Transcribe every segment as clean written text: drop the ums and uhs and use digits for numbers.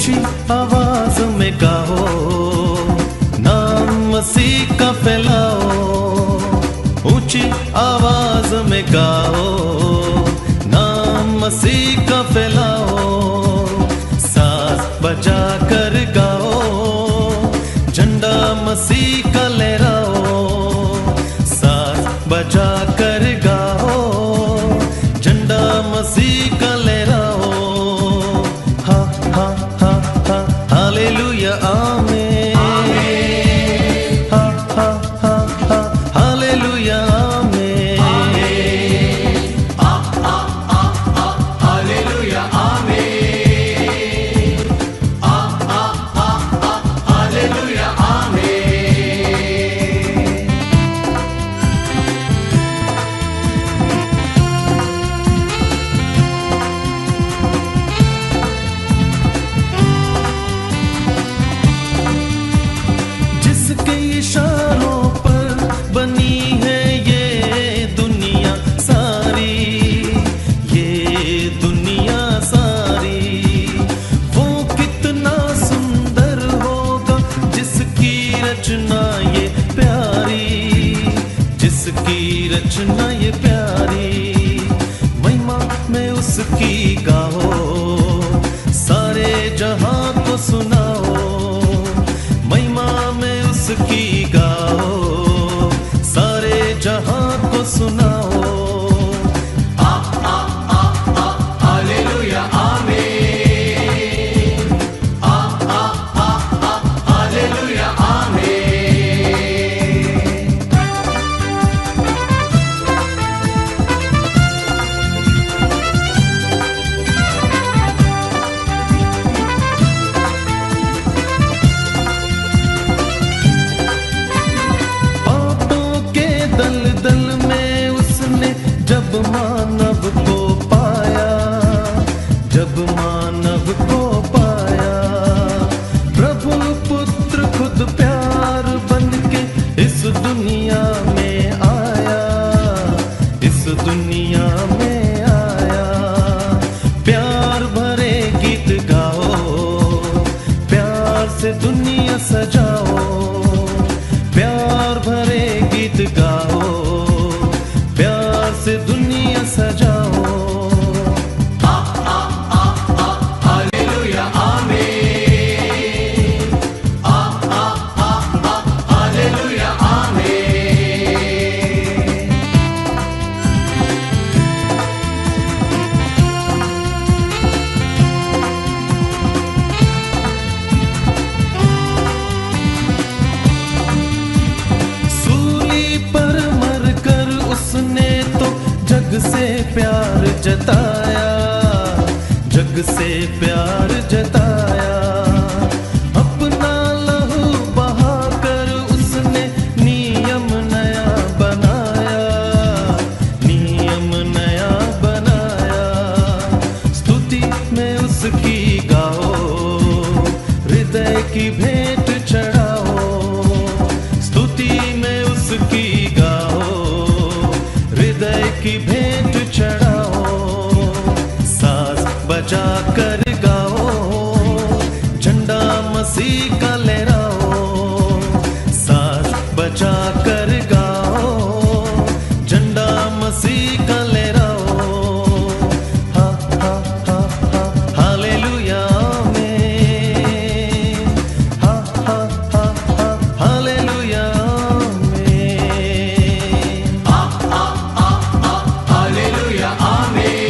ऊंची आवाज में गाओ, नाम मसीह का फैलाओ। ऊंची आवाज में गाओ, नाम मसीह का फैलाओ। साज बजा कर गाओ, झंडा मसीह का लहराओ। साज बजा कर गाओ, झंडा मसीह का लहराओ। हा हा हा हा हालेलुया आमीन। हा हा हा हा हालेलुया आमीन। हालेलुया आमीन। हालेलुया आमीन। जिसके इशारों पर बनी है ये दुनिया सारी, ये दुनिया सारी। वो कितना सुंदर होगा जिसकी रचना ये प्यारी, जिसकी रचना ये प्यारी। महिमा में उसकी गाओ, सारे जहां को सुनाओ। महिमा में उसकी गाओ, सारे जहां को सुनाओ। हालेलुया आमीन। हालेलुया आमीन। पापों के दलदल में उसने जब मानव को पाया, जब मानव को पाया। प्रभु पुत्र खुद प्यार बन के इस दुनिया में आया, इस दुनिया में आया। प्यार भरे गीत गाओ, प्यार से दुनिया सजाओ। प्यार भरे गीत गाओ, प्यार से दुनिया सजाओ। हालेलुया आमीन। हालेलुया आमीन। सूली पर मरकर उसने तो जग से प्यार जताया, जग से प्यार जताया। अपना लहू बहाकर उसने नियम नया बनाया, नियम नया बनाया। स्तुति में उसकी गाओ, हृदय की भेंट चढ़ाओ। स्तुति में उसकी गाओ, हृदय की भेंट चढ़ाओ। साज बजा कर गाओ, झंडा मसीह का लहराओ। साज बजा कर गाओ, झंडा मसीह का लहराओ। हा हा हा हा हालेलुया आमीन। हा हा हा हा हालेलुया आमीन। हालेलुया आमीन।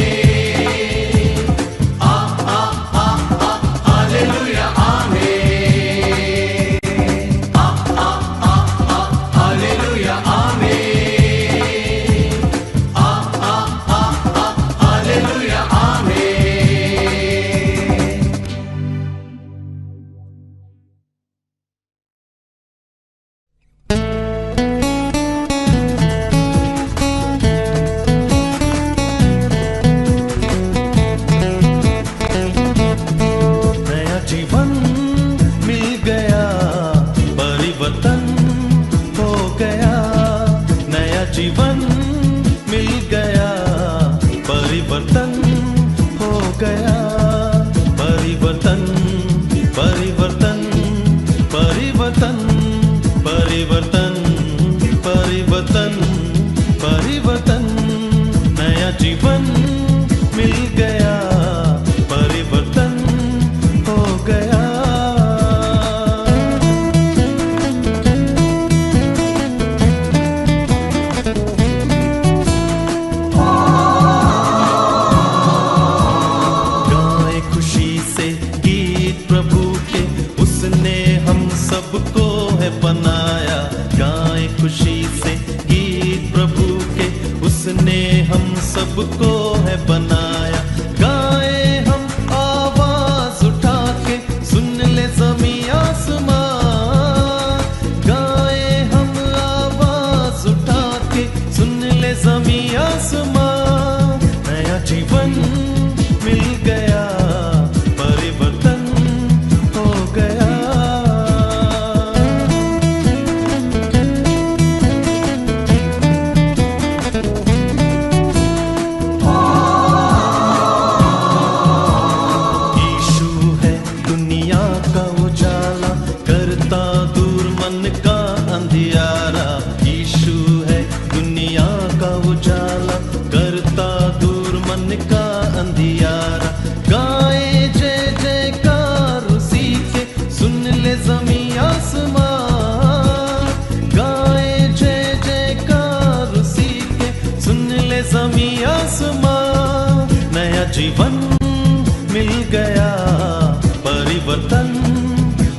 परिवर्तन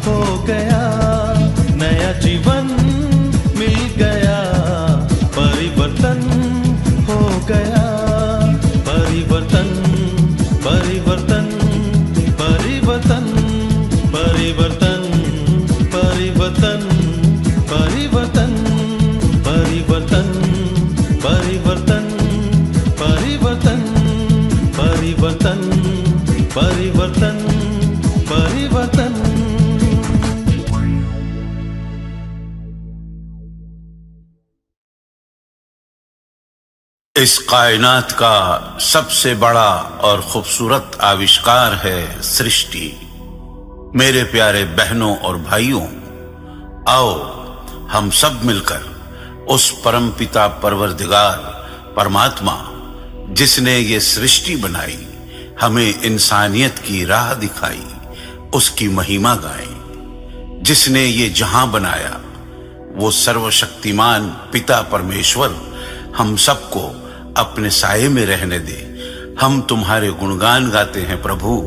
हो गया, नया जीवन मिल गया, परिवर्तन हो गया, परिवर्तन परिवर्तन परिवर्तन परिवर्तन परिवर्तन परिवर्तन परिवर्तन परिवर्तन परिवर्तन परिवर्तन परिवर्तन परिवर्तन। इस कायनात का सबसे बड़ा और खूबसूरत आविष्कार है सृष्टि। मेरे प्यारे बहनों और भाइयों, आओ हम सब मिलकर उस परमपिता परवरदिगार परमात्मा जिसने ये सृष्टि बनाई, हमें इंसानियत की राह दिखाई, उसकी महिमा गाएं। जिसने ये जहां बनाया वो सर्वशक्तिमान पिता परमेश्वर हम सबको अपने साये में रहने दे। हम तुम्हारे गुणगान गाते हैं प्रभु,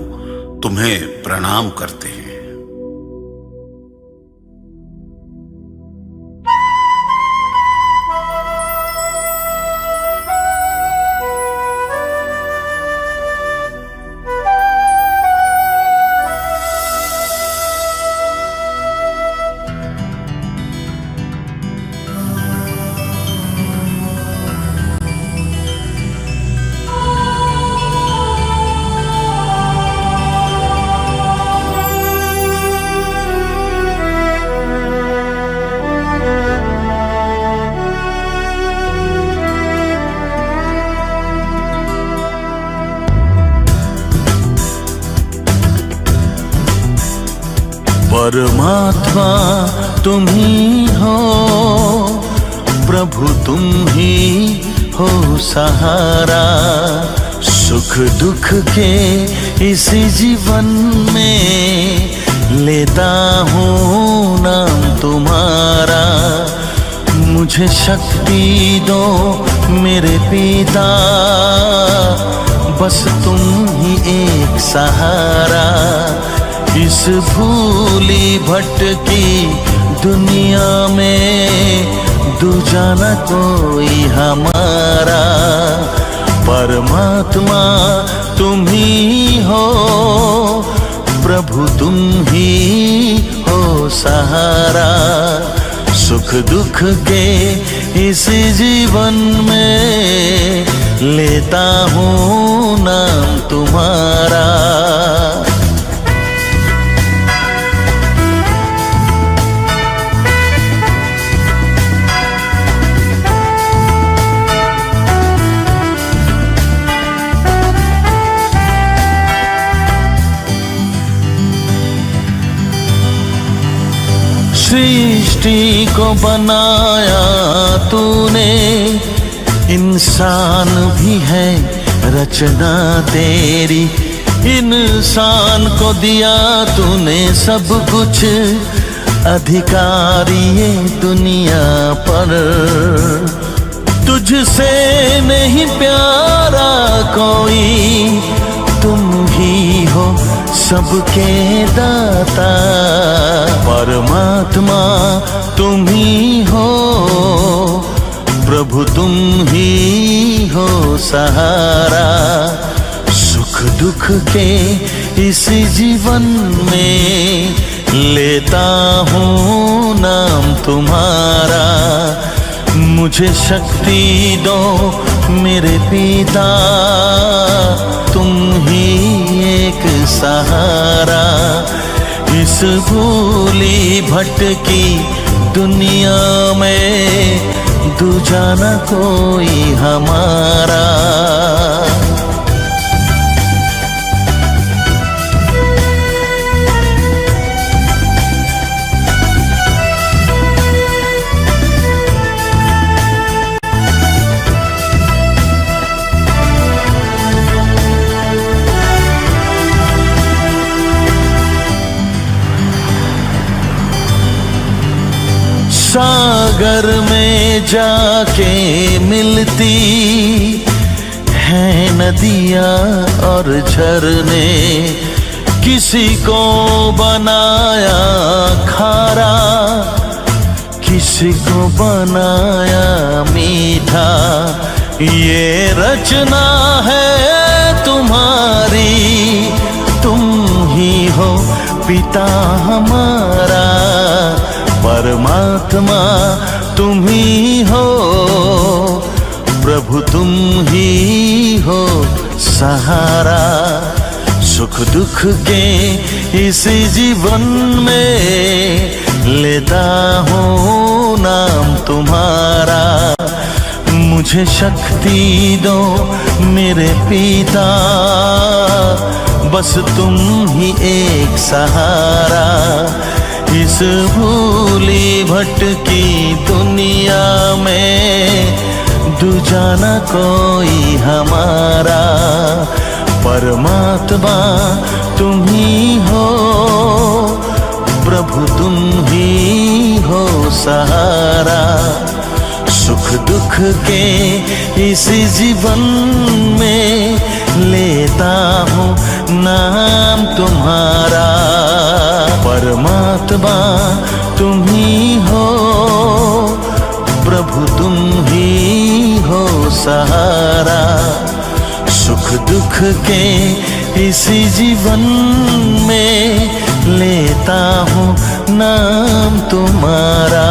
तुम्हें प्रणाम करते हैं। परमात्मा तुम ही हो, प्रभु तुम ही हो सहारा, सुख दुख के इस जीवन में लेता हूँ नाम तुम्हारा। मुझे शक्ति दो मेरे पिता, बस तुम ही एक सहारा। इस भूली भटकी दुनिया में दूजा न कोई हमारा। परमात्मा तुम ही हो, प्रभु तुम ही हो सहारा, सुख दुख के इस जीवन में लेता हूँ नाम तुम्हारा। सृष्टि को बनाया तूने, इंसान भी है रचना तेरी। इंसान को दिया तूने सब कुछ, अधिकार ये दुनिया पर। तुझसे नहीं प्यारा कोई, तुम ही हो सबके दाता। परमात्मा तुम ही हो, प्रभु तुम ही हो सहारा, सुख दुख के इस जीवन में लेता हूँ नाम तुम्हारा। मुझे शक्ति दो मेरे पिता, तुम ही एक सहारा। इस भूली भटकी दुनिया में दूजा न कोई हमारा। सागर में जाके मिलती है नदियाँ और झरने, किसी को बनाया खारा, किसी को बनाया मीठा। ये रचना है तुम्हारी, तुम ही हो पिता हमारा। परमात्मा तुम ही हो, प्रभु तुम ही हो सहारा। सुख दुख के इस जीवन में लेता हूँ नाम तुम्हारा। मुझे शक्ति दो मेरे पिता, बस तुम ही एक सहारा। इस भूली भटकी दुनिया में दूजा न कोई हमारा। परमात्मा तुम ही हो, प्रभु तुम ही हो सहारा। सुख दुख के इस जीवन में लेता हूँ नाम तुम्हारा। परमात्मा तुम ही हो, प्रभु तुम ही हो सहारा। सुख दुख के इस जीवन में लेता हूँ नाम तुम्हारा।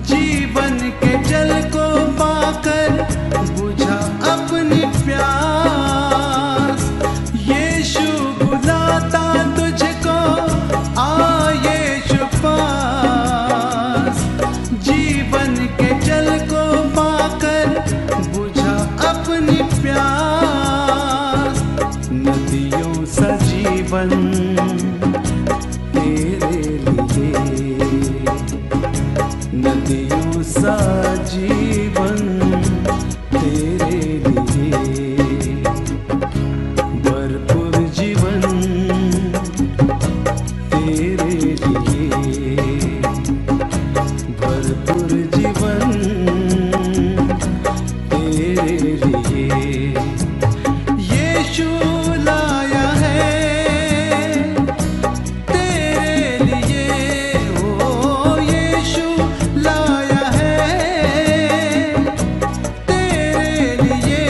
जी जीवन तेरे लिए, भरपूर जीवन तेरे लिए, भरपूर जीवन तेरे लिए यीशु लाया है तेरे लिए। ओ यीशु लाया है तेरे लिए,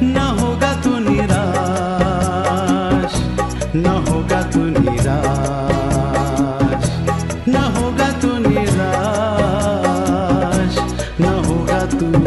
न होगा तू निराश, न होगा तू निराश, न होगा तू निराश, न होगा तू निराश।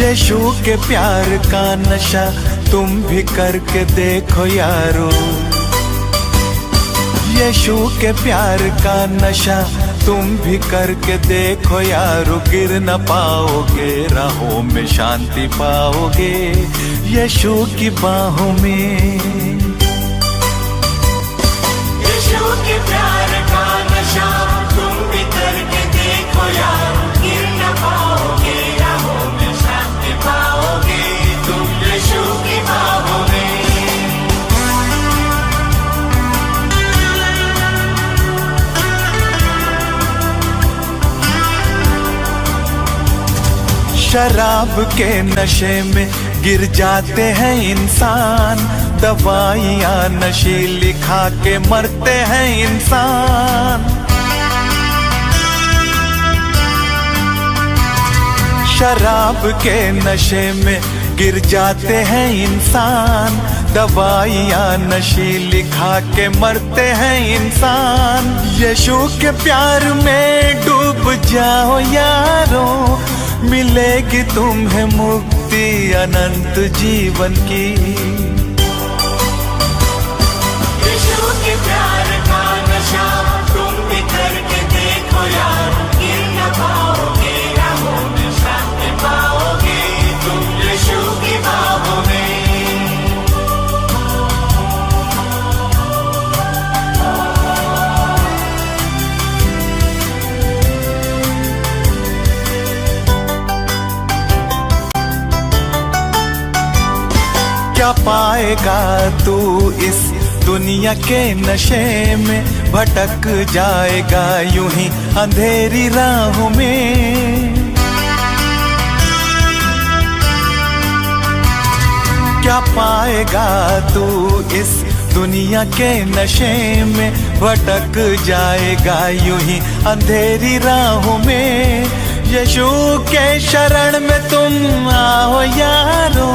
यीशु के प्यार का नशा तुम भी करके देखो यारो, यीशु के प्यार का नशा तुम भी करके देखो यारो। गिर न पाओगे, राहों में शांति पाओगे यीशु की बाहों में। यीशु के प्यार का नशा तुम भी करके देखो यारो, गिर न पाओगे, राहों में शांति पाओगे तुम यीशु की बाहों में। शराब के नशे में गिर जाते हैं इंसान, दवाइयाँ नशीली खा के मरते हैं इंसान। शराब के नशे में गिर जाते हैं इंसान, दवाइयाँ नशीली खा के मरते हैं इंसान। यीशु के प्यार में डूब जाओ यारो, मिलेगी तुम्हें मुक्ति अनंत जीवन की। यीशु के प्यार का नशा तुम भी करके देखो यारो, गिर न पाओगे, राहों में शांति पाओगे तुम यीशु की बाहों में। क्या पाएगा तू इस दुनिया के नशे में, भटक जाएगा यूं ही अंधेरी राहों में। क्या पाएगा तू इस दुनिया के नशे में, भटक जाएगा यूं ही अंधेरी राहों में। यीशु के शरण में तुम आओ यारो,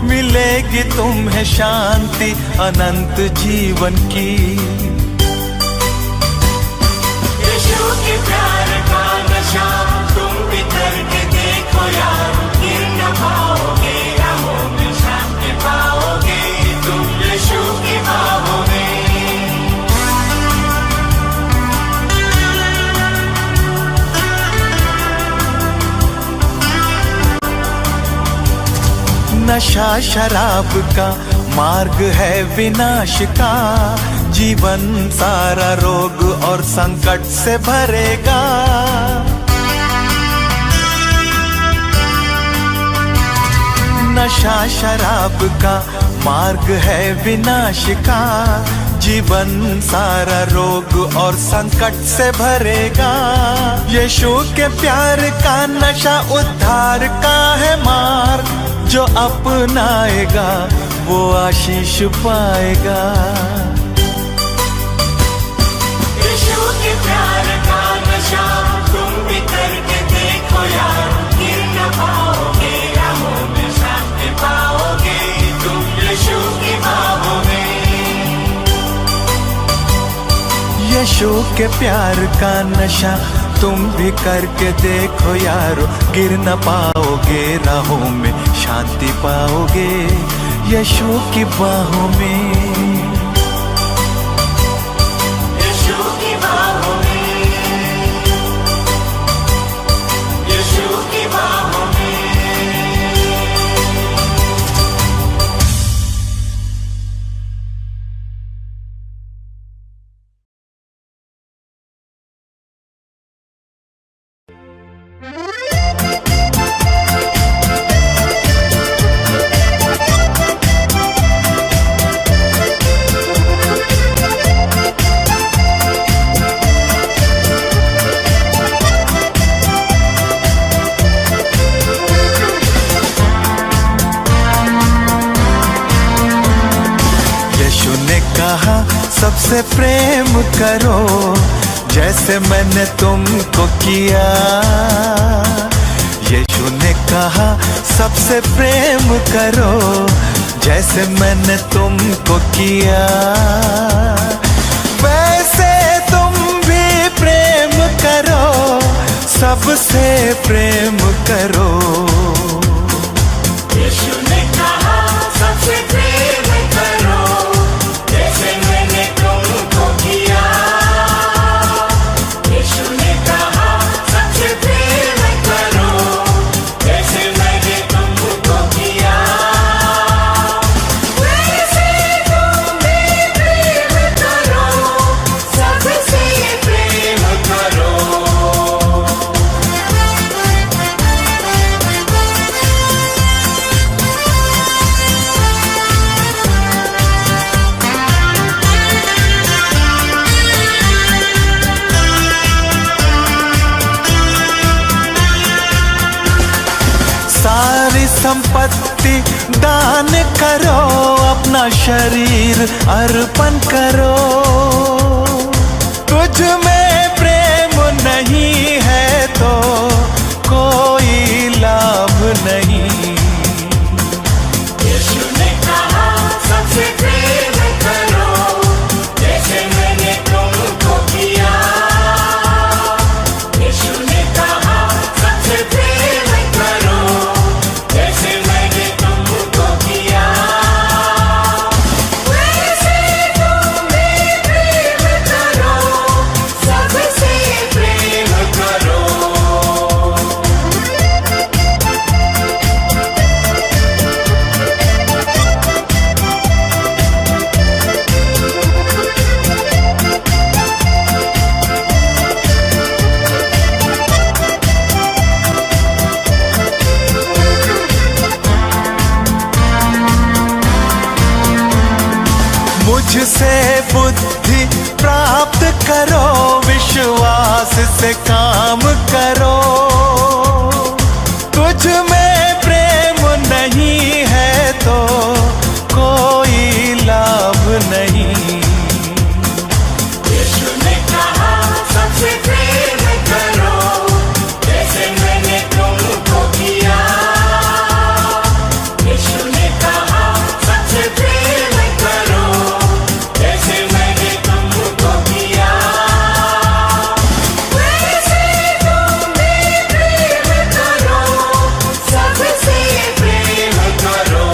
मिलेगी तुम्हें शांति अनंत जीवन की। यीशु के प्यार का नशा तुम भी करके देखो यारो, गिर न पाओगे, राहों में शांति पाओगे तुम यीशु की बाहों में। नशा शराब का मार्ग है विनाश का, जीवन सारा रोग और संकट से भरेगा। नशा शराब का मार्ग है विनाश का, जीवन सारा रोग और संकट से भरेगा। यीशु के प्यार का नशा उद्धार का है मार्ग, जो अपनाएगा वो आशीष पाएगा। यीशु के प्यार का नशा तुम भी करके देखो यारो, गिर न पाओगे, राहों में शांति पाओगे तुम यीशु की बाहों में। यीशु के प्यार का नशा तुम भी करके देखो यारो, गिर न पाओगे, राहों में शांति पाओगे यीशु की बाहों में। कहा सबसे प्रेम करो जैसे मैंने तुमको किया। यीशु ने कहा सबसे प्रेम करो जैसे मैंने तुमको किया। वैसे तुम भी प्रेम करो, सबसे प्रेम करो। यीशु ने कहा सबसे प्रेम करो जैसे मैंने तुमको किया। यीशु ने कहा सबसे प्रेम करो जैसे मैंने तुमको किया। वैसे तुम भी प्रेम करो, सबसे प्रेम करो। सारी संपत्ति दान करो, अपना शरीर अर्पण करो। तुझ में प्रेम नहीं है तो कोई लाभ नहीं। यीशु ने कहा सबसे प्रेम करो जैसे मैंने तुमको किया। यीशु ने कहा सबसे प्रेम करो जैसे मैंने तुमको किया। वैसे तुम भी प्रेम करो, सबसे प्रेम करो। मुझसे बुद्धि प्राप्त करो, विश्वास से काम करो। तुझ में प्रेम नहीं है तो कोई लाभ नहीं। यीशु ने कहा सबसे प्रेम करो जैसे मैंने तुमको किया। यीशु ने कहा सबसे प्रेम करो जैसे मैंने तुमको किया। वैसे तुम भी प्रेम करो, सबसे प्रेम करो।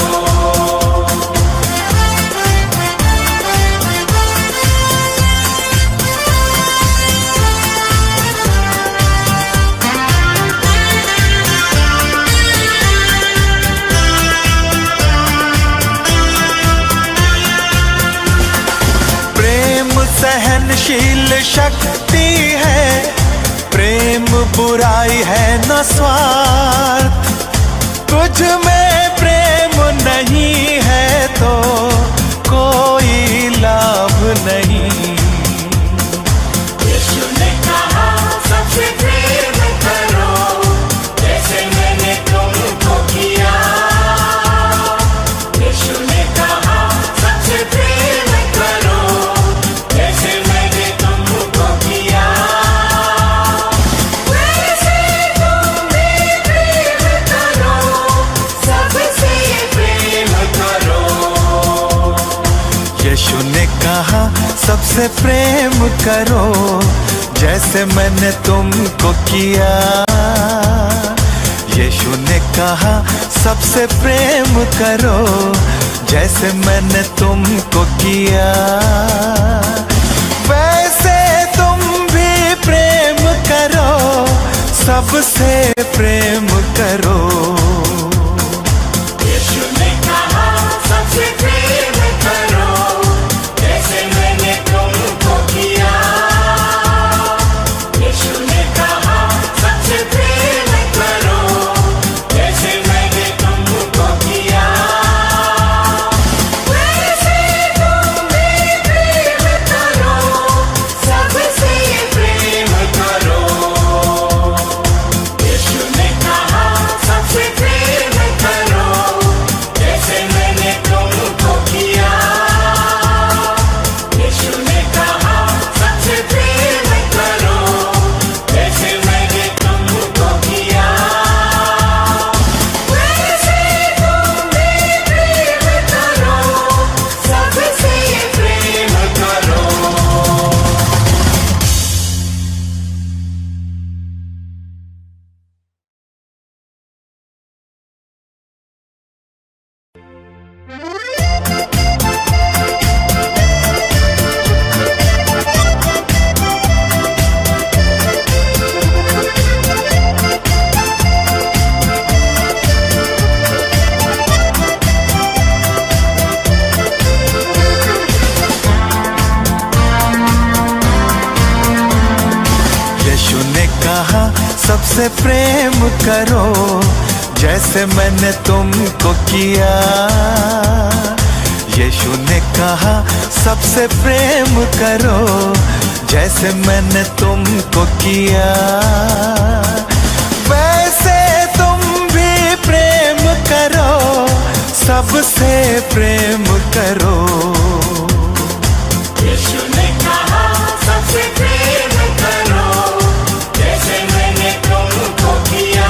प्रेम सहनशील शक्ति है, प्रेम बुराई है न स्वार्थ। तुझ में प्रेम नहीं है तो कोई लाभ नहीं। यीशु ने कहा सबसे प्रेम करो जैसे मैंने तुमको किया। यीशु ने कहा सबसे प्रेम करो जैसे मैंने तुमको किया। वैसे तुम भी प्रेम करो, सबसे प्रेम करो। यीशु ने कहा सबसे प्रेम करो जैसे मैंने तुमको किया। यीशु ने कहा सबसे प्रेम करो जैसे मैंने तुमको किया। वैसे तुम भी प्रेम करो, सबसे प्रेम करो। यीशु ने कहा सबसे प्रेम करो जैसे मैंने तुमको किया। यीशु ने कहा सबसे प्रेम करो जैसे मैंने तुमको किया। वैसे तुम भी प्रेम करो, सबसे प्रेम करो। यीशु ने कहा सबसे प्रेम करो जैसे मैंने तुमको किया। यीशु ने कहा सबसे प्रेम करो जैसे मैंने तुमको किया। वैसे तुम भी प्रेम करो, सबसे प्रेम करो। यीशु ने कहा सबसे प्रेम करो जैसे मैंने तुमको किया।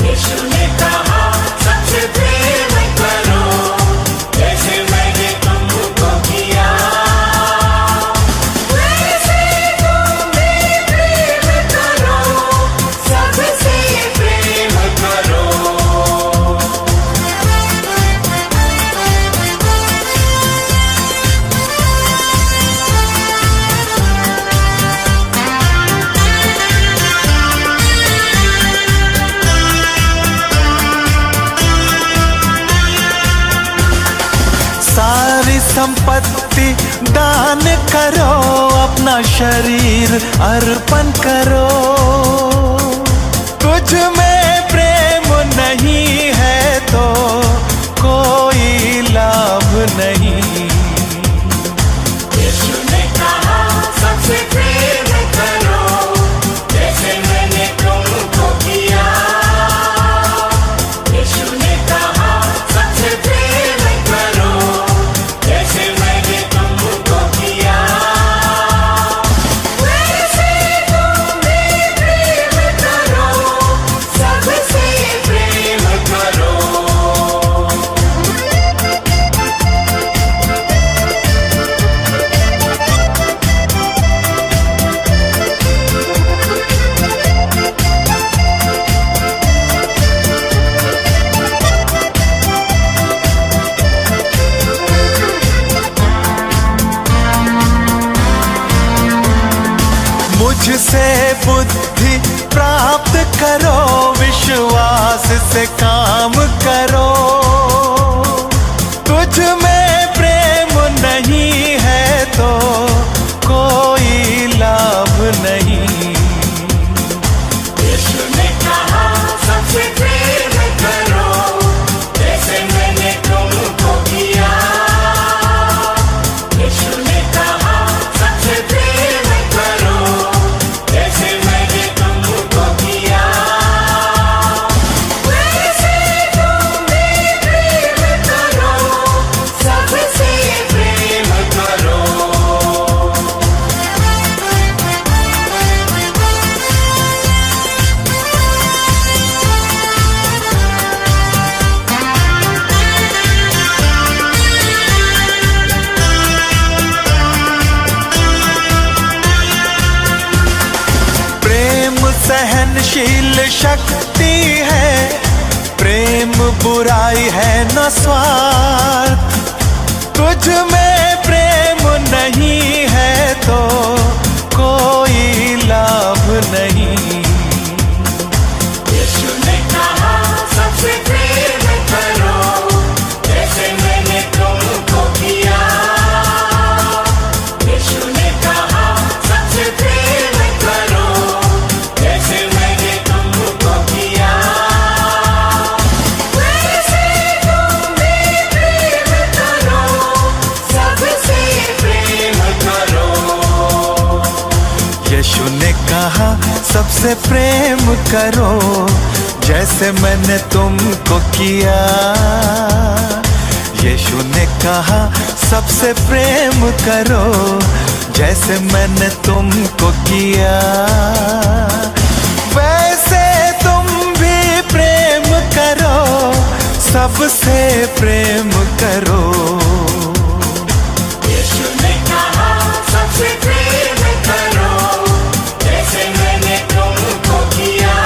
यीशु ने कहा सबसे प्रेम करो जैसे मैंने तुमको किया। वैसे तुम भी प्रेम करो, सबसे प्रेम करो। सारी संपत्ति दान करो, अपना शरीर अर्पण करो। तुझ में प्रेम नहीं है तो कोई लाभ नहीं। यीशु ने कहा सबसे प्रेम करो जैसे मैंने तुमको किया। यीशु ने कहा सबसे प्रेम करो जैसे मैंने तुमको किया। वैसे तुम भी प्रेम करो, सबसे प्रेम करो। मुझसे बुद्धि प्राप्त करो, विश्वास से काम करो। तुझ में प्रेम नहीं है तो कोई लाभ नहीं। यीशु ने कहा सबसे प्रेम करो जैसे मैंने तुमको किया। यीशु ने कहा सबसे प्रेम करो जैसे मैंने तुमको किया। वैसे तुम भी प्रेम करो, सबसे प्रेम करो। प्रेम सहनशील शक्ति है, प्रेम बुराई है न स्वार्थ। तुझ में प्रेम नहीं है तो कोई लाभ नहीं। यीशु ने कहा सबसे प्रेम करो जैसे मैंने तुमको किया। यीशु ने कहा सबसे प्रेम करो जैसे मैंने तुमको किया। वैसे तुम भी प्रेम करो, सबसे प्रेम करो। यीशु ने कहा सबसे प्रेम करो जैसे मैंने तुमको किया। यीशु ने कहा सबसे प्रेम करो जैसे मैंने तुमको किया। वैसे तुम भी प्रेम करो, सबसे प्रेम करो। यीशु ने कहा सबसे प्रेम करो जैसे मैंने तुमको किया।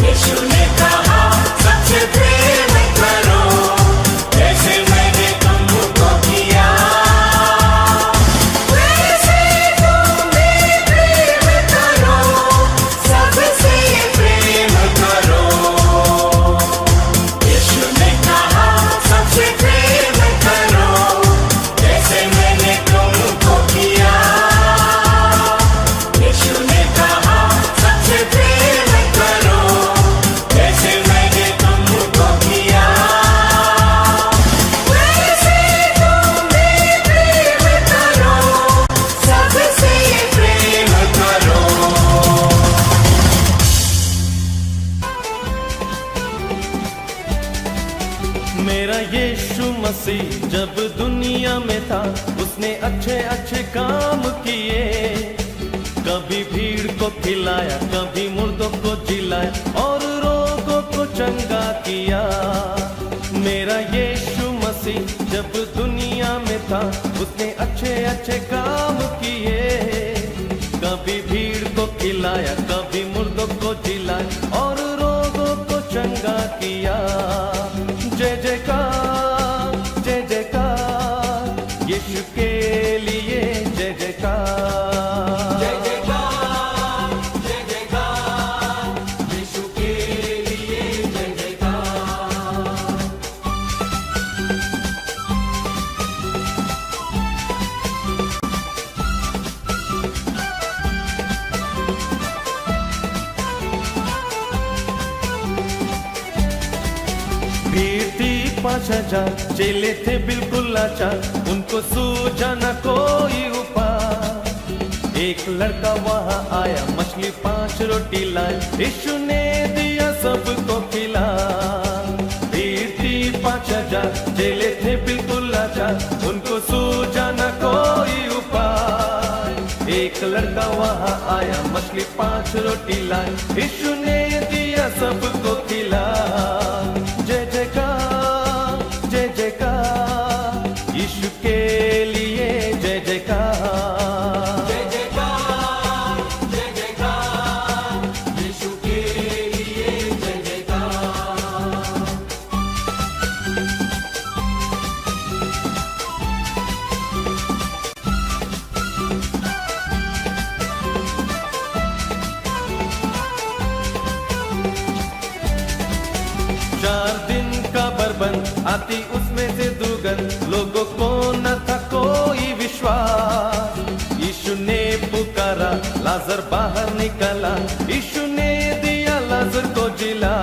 यीशु ने कहा सबसे प्रेम करो जैसे मैंने तुमको किया। वैसे तुम भी प्रेम करो, सबसे प्रेम करो। यीशु ने कहा सबसे में था उसने अच्छे अच्छे काम किए। कभी भीड़ को खिलाया, कभी मुर्दों को जिलाया और रोगों को चंगा किया। मेरा यीशु मसीह जब दुनिया में था उसने अच्छे अच्छे काम किए। कभी भीड़ को खिलाया, कभी मुर्दों को जिलाया और रोगों को चंगा किया। जय जयकार, जय जयकार यीशु के लिए, जय जयकार, जय जयकार, जय जयकार यीशु के लिए जय जयकार। भीड़ थी 5,000, चेले थे बिल्कुल लाचार, उनको सूझा न कोई उपाय। एक लड़का वहाँ आया, मछली 5 रोटी लाया, यीशु ने दिया सबको खिला। भीड़ थी 5,000, चेले थे बिल्कुल लाचार, उनको सूझा न कोई उपाय। एक लड़का वहाँ आया, मछली 5 रोटी लाया, यीशु ने दिया सबको खिला। जय जयकार, जय जयकार यीशु के लिए, जय जयकार, जय जयकार, जय जयकार यीशु के लिए जय जयकार। चार दिन का बरबंद आती उसमें से दुर्गंध, लोगों को न था कोई विश्वास। यीशु ने पुकारा, लाजर बाहर निकला, यीशु ने दिया लाजर को जिला।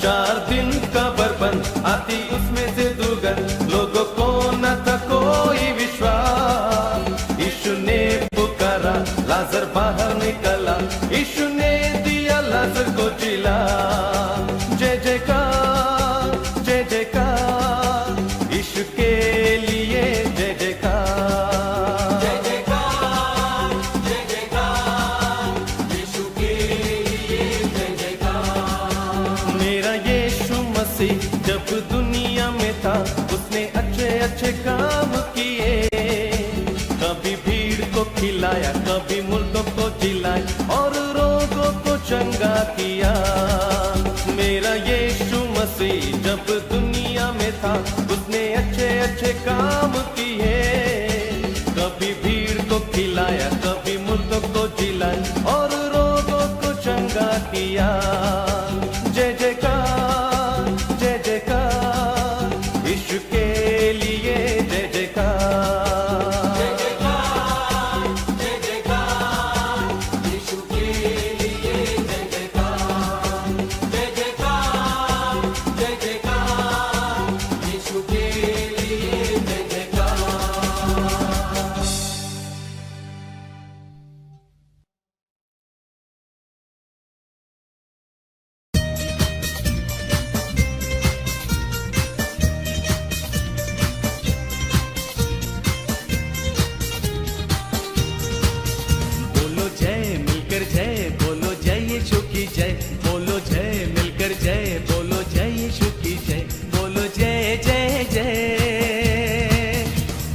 4 दिन का बरबंद आती उसमें से दुर्गंध, लोगों को न था कोई विश्वास। यीशु ने पुकारा, लाजर बाहर निकला, यीशु ने दिया लाजर को जिला। जय जयकार, जय जयकार यीशु के लिए, जय जयकार, जय जयकार, जय जयकार यीशु के लिए जय जयकार। मेरा यीशु मसीह जब दुनिया में था उसने अच्छे अच्छे काम किए। कभी भीड़ को खिलाया, कभी मुर्दों को जिलाया और रोगों को चंगा किया। मेरा यीशु मसीह जब दुनिया में था उसने अच्छे अच्छे काम किए। कभी भीड़ को खिलाया, कभी मुर्दों को जिलाया और रोगों को चंगा किया। जय जयकार, जय जयकार यीशु के लिए, जय जयकार, जय जयकार, जय जयकार यीशु के लिए जय जयकार। जय जयकार, जय जयकार यीशु के लिए जय जयकार। बोलो जय मिलकर जय, बोलो जय यीशु की जय, बोलो जय मिलकर जय, बोलो जय यीशु की जय, बोलो जय जय जय।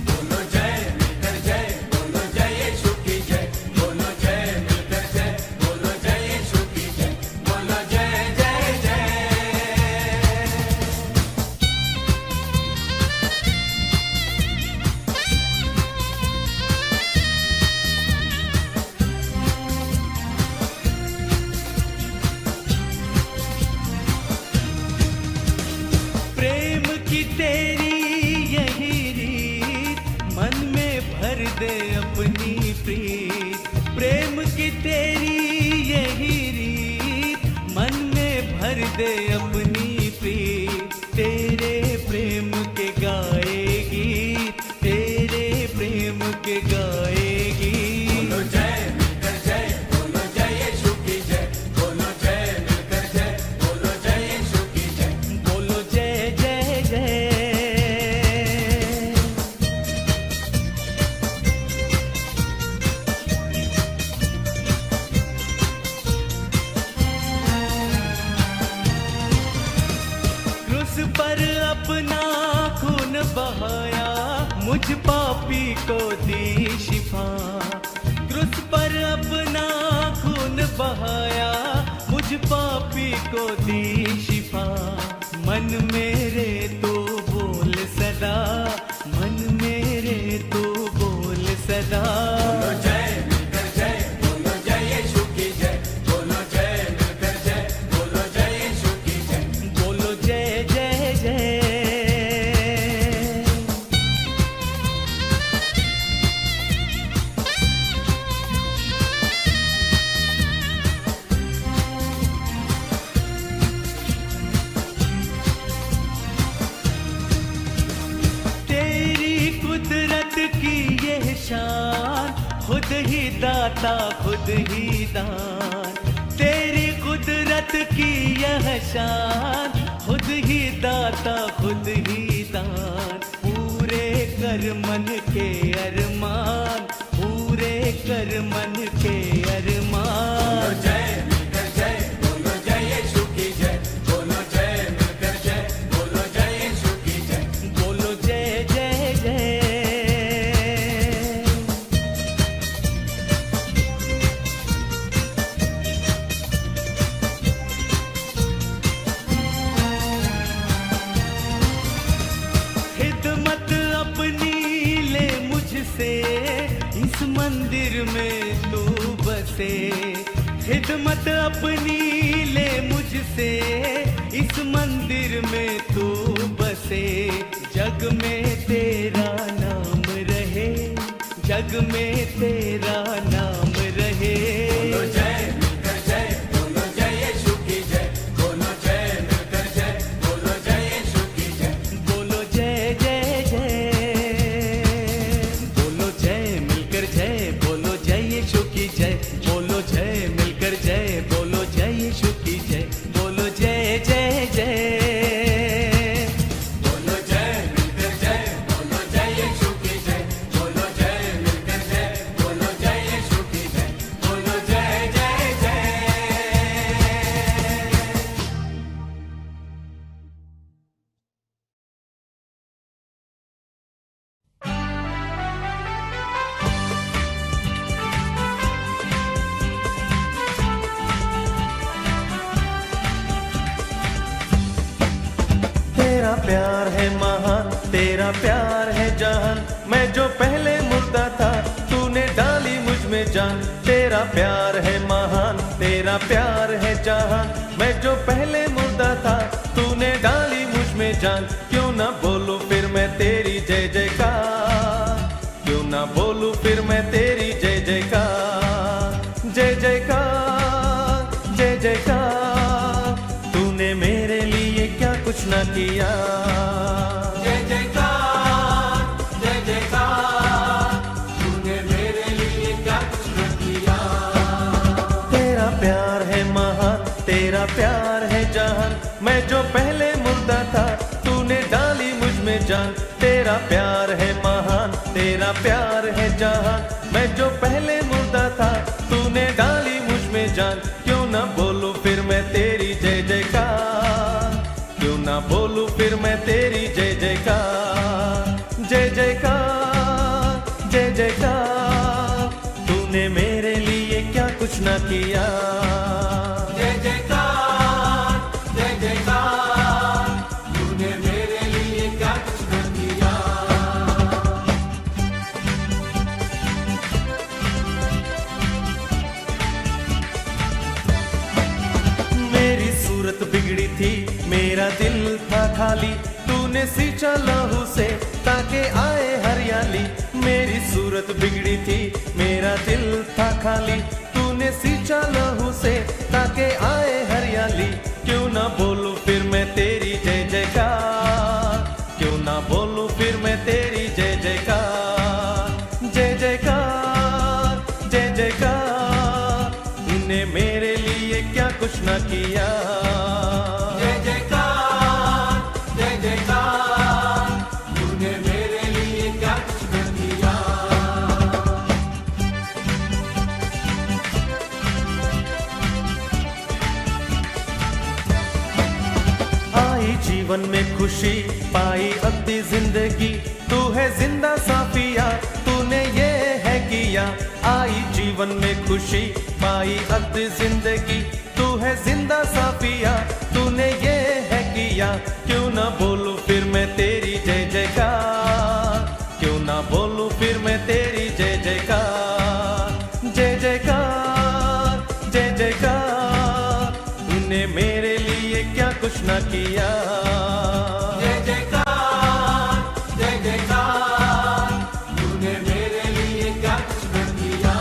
बोलो जय मिलकर जय, बोलो जय यीशु की जय, बोलो जय मिलकर जय, बोलो जय यीशु की जय, बोलो जय जय जय। प्रेम की तेरी यही रीत, मन में भर दे अपनी प्रीत। प्रेम की तेरी यही रीत, मन में भर दे अपनी प्रीत। तेरे प्रेम के गाएगी, तेरे प्रेम के गाएगी। बोलो जय मिलकर जय, बोलो जय यीशु की जय, बोलो जय मिलकर जय, बोलो जय यीशु की जय। बोलो जय जय जय। मुझ पापी को दी शिफा। क्रूस पर अपना खून बहाया, मुझ पापी को दी शिफा। मन मेरे तो बोल सदा, मन मेरे तो बोल सदा। बोलो जय मिलकर जय, बोलो जय यीशु की जय, बोलो जय मिलकर जय, बोलो जय यीशु की जय। बोलो जय जय जय। तेरी कुदरत की ये शान, खुद ही दाता खुद ही दान। तेरी कुदरत की यह शान, खुद ही दाता खुद ही दान। पूरे कर मन के अरमान, पूरे कर मन के बोलो अरमान। जय मिलकर जय, बोलो जय यीशु की जय, बोलो जय मिलकर जय, बोलो जय यीशु की जय। बोलो जय जय जय। खिदमत अपनी ले मुझसे, इस मंदिर में तू बसे। खिदमत अपनी ले मुझसे, इस मंदिर में तू बसे। जग में तेरा नाम रहे, जग में तेरा नाम रहे। बोलो जय मिलकर जय, बोलो जय यीशु की जय, बोलो जय मिलकर जय, बोलो जय यीशु की जय। बोलो जय जय जय। बोलो जय मिलकर जय, बोलो जय यीशु की जय। बोलो जय मिलकर जय, बोलो जय यीशु की जय। बोलो जय जय जय। बोलो जय मिलकर जय, बोलो जय यीशु की जय, बोलो जय मिलकर जय, बोलो जय यीशु की जय। बोलो जय जय जय। तेरा प्यार है महान, तेरा प्यार है जहान। मैं जो पहले मुर्दा था, तूने डाली मुझ में जान। तेरा प्यार है महान, तेरा प्यार है जहान। मैं जो पहले मुर्दा था, तूने डाली मुझ में जान। क्यों ना बोलूं फिर मैं तेरी जय जयकार, क्यों ना बोलूं फिर मैं तेरी जय जयकार। जय जयकार, जय जयकार। तूने मेरे लिए क्या कुछ ना किया। जय जयकार, जय जयकार। तूने मेरे लिए क्या कुछ न किया। तेरा प्यार है महान, तेरा प्यार है जहान। मैं जो पहले मुर्दा था, तूने डाली मुझ में जान। तेरा प्यार है महान, तेरा प्यार है जहान। मैं जो पहले मुर्दा था, तूने डाली मुझ में जान। क्यों ना बोलूं फिर मैं तेरी जय जयकार, क्यों ना बोलूं फिर मैं तेरी जय जयकार। जय जयकार, जय जयकार। तूने मेरे लिए क्या कुछ ना किया। जय जयकार, जय जयकार। तूने मेरे लिए क्या कुछ न किया। मेरी सूरत बिगड़ी थी, मेरा दिल था खाली। तूने सींचा लहू से ताकि आए हरियाली। मेरी सूरत बिगड़ी थी, मेरा दिल था खाली। तूने सींचा लहू से ताकि आए हरियाली। क्यों ना बोलूं फिर मैं तेरी जय जयकार, क्यों ना बोलूं फिर मैं तेरी जय जयकार। जय जयकार, जय जयकार। तूने मेरे लिए क्या कुछ ना किया। जय जयकार, जय जयकार। तूने मेरे लिए क्या कुछ न किया। आई जीवन में खुशी, पाई अपनी जिंदगी। तू है जिंदा साफिया, तूने ये है किया। आई जीवन में खुशी, पाई अद जिंदगी। तू है जिंदा साफिया, तूने ये है किया। क्यों ना बोलूं फिर मैं तेरी जय जयकार, क्यों ना बोलूं फिर मैं तेरी जय जयकार। जय जयकार, जय जयकार, तूने मेरे लिए क्या कुछ ना किया। जय जयकार, जय जयकार, तूने मेरे लिए क्या कुछ न किया।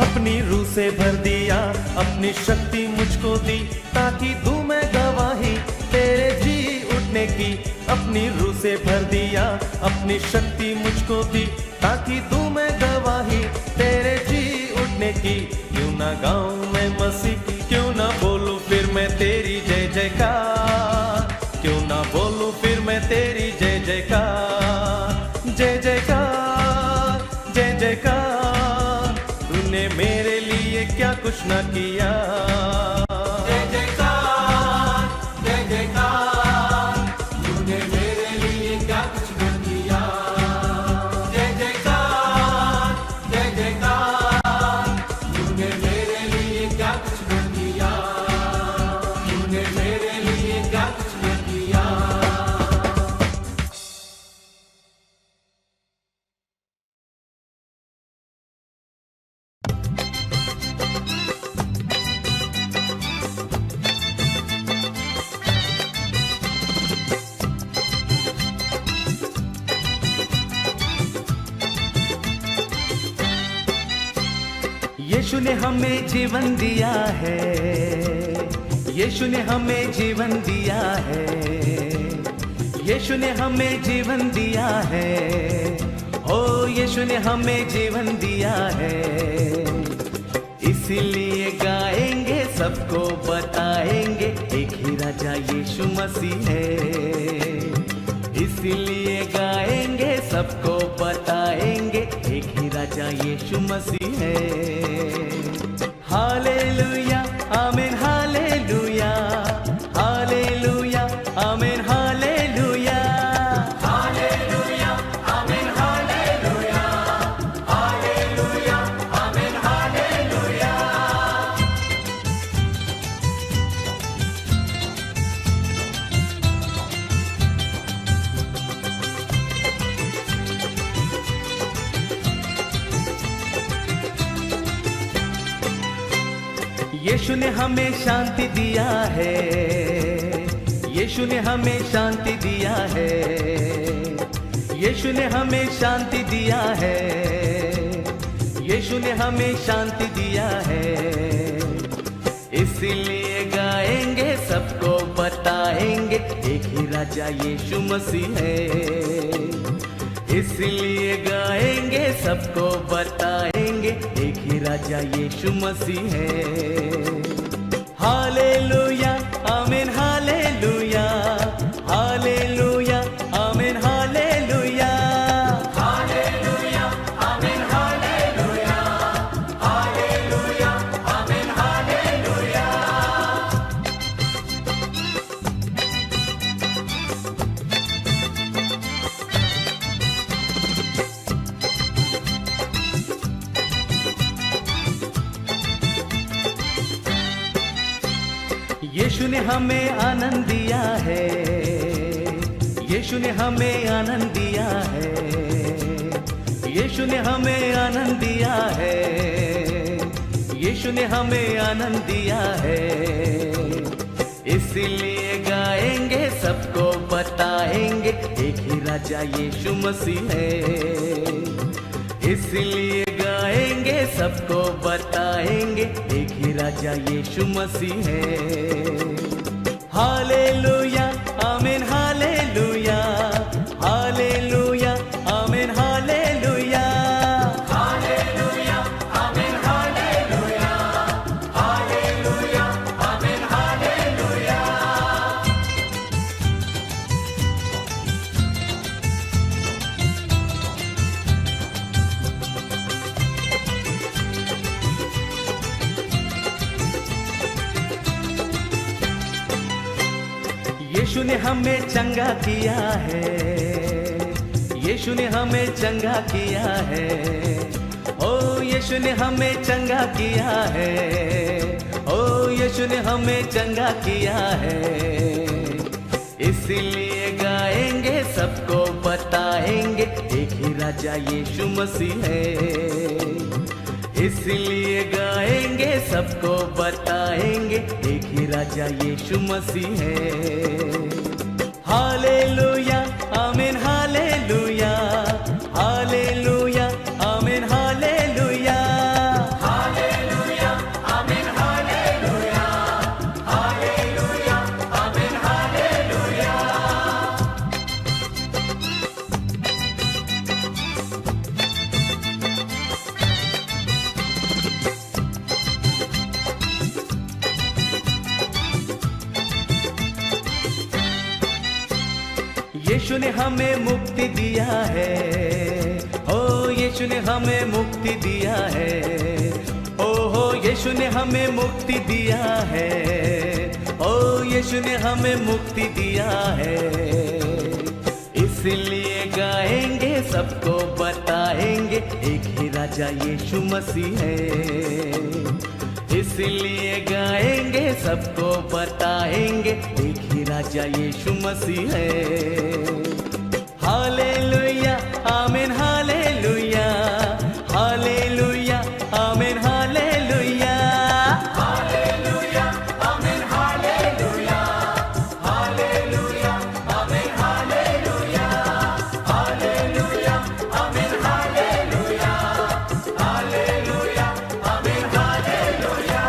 अपनी रूह से भर दिया, अपनी शक्ति मुझको दी, ताकि दूं मैं गवाही तेरे जी उठने की। अपनी रूह से भर दिया, अपनी शक्ति मुझको दी, ताकि दूं मैं गवाही तेरे जी उठने की। क्यों ना गाऊं मैं मसीह की, क्यों ना बोलूं फिर मैं तेरी जय जयकार, क्यों ना बोलूं फिर मैं तेरी जय जयकार। जय जयकार, जय जयकार, तूने मेरे लिए क्या कुछ ना किया। जय जयकार, जय जयकार, तूने मेरे लिए क्या कुछ न किया। जय जयकार, जय जयकार, तूने मेरे लिए क्या कुछ न किया। तूने मेरे लिए क्या कुछ न किया। यीशु ने हमें जीवन दिया है, यीशु ने हमें जीवन दिया है, यीशु ने हमें जीवन दिया है। ओ यीशु ने हमें जीवन दिया है, इसीलिए गाएंगे, सबको बताएंगे, एक ही राजा यीशु मसीह है। इसीलिए गाएंगे, सबको बताएंगे, एक ही राजा यीशु मसीह है। हालेलुया, आमीन, हालेलुया, हालेलुया, आमीन, हालेलुया, हालेलुया, आमीन, हालेलुया, हालेलुया, आमीन, हालेलुया। यीशु ने हमें शांति दिया है, यीशु ने हमें शांति दिया है, यीशु ने हमें शांति दिया है, यीशु ने हमें शांति दिया है। इसीलिए गाएंगे, सबको बताएंगे, एक ही राजा यीशु मसीह है। इसलिए गाएंगे, सबको बताएंगे, एक ही राजा यीशु मसीह है। हालेलुया, आमीन, हालेलुया, हालेलुया, आमीन, हालेलुया, हालेलुया, आमीन, हालेलुया, हालेलुया, आमीन, हालेलुया। यीशु ने हमें आनंद दिया है, यीशु ने हमें आनंद दिया है, यीशु ने हमें आनंद दिया है, यीशु ने हमें आनंद दिया है। इसीलिए गाएंगे, सबको बताएंगे, एक ही राजा यीशु मसीह है। इसलिए गाएंगे, सबको बताएंगे, एक ही राजा यीशु मसीह है। हालेलुया, आमीन, हालेलुया, हालेलुया, आमीन, हालेलुया, हालेलुया, आमीन, हालेलुया, हालेलुया, आमीन, हालेलुया। यीशु ने हमें चंगा किया है, यीशु ने हमें चंगा किया है, ओ यीशु ने हमें चंगा किया है, ओ यीशु ने हमें चंगा किया है। इसलिए गाएंगे, सबको बताएंगे, एक ही राजा यीशु मसीह है। इसलिए गाएंगे, सबको बताएंगे, एक ही राजा यीशु मसीह है। हालेलुया आमीन, हालेलुया, हालेलुया आमीन, हालेलुया, हालेलुया आमीन हालेलुया, हालेलुया आमीन हालेलुया। यीशु ने हमें मुक्ति दिया है, ओ यीशु ने हमें मुक्ति दिया है, ओ हो यीशु ने हमें मुक्ति दिया है, ओ यीशु ने हमें मुक्ति दिया है। इसलिए गाएंगे, सबको बताएंगे, एक ही राजा यीशु मसीह है। इसलिए गाएंगे, सबको बताएंगे, एक ही राजा यीशु मसीह है। हालेलुया आमीन, हालेलुया, हालेलुया आमीन, हालेलुया, हालेलुया आमीन हालेलुया, हालेलुया आमीन हालेलुया, हालेलुया आमीन हालेलुया, हालेलुया आमीन हालेलुया।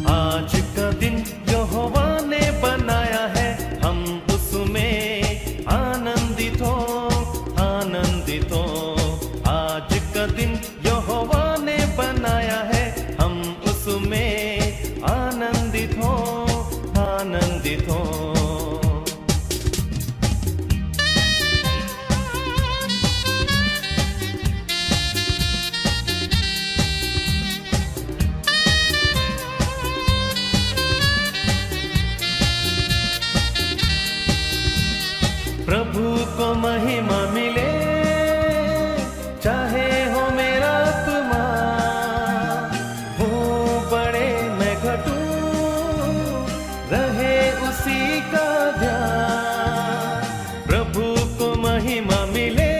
आज का दिन यहोवा ने बनाया है, हम उसमें आनंदित हो, आनंदित हो। आज का दिन यहोवा ने बनाया है, हम उसमें आनंदित हो, आनंदित हो। प्रभु को महिमा मिले, चाहे हो मेरा आत्मा, वो बड़े मैं घटूं, रहे उसी का ध्यान। प्रभु को महिमा मिले,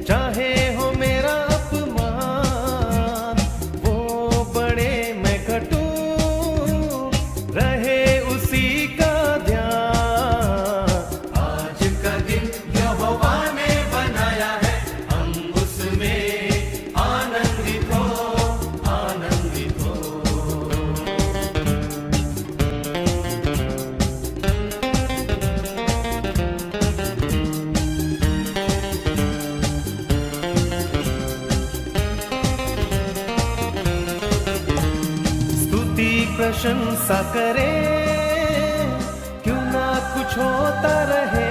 चाहे हो मेरा अपमान, वो बड़े मैं घटूं, रहे उसी का ध्यान। आज का दिन यहोवा ने बनाया है, हम उसमें आनंदित हो, आनंदित हो। स्तुति प्रशंसा करे, क्यों ना कुछ होता रहे,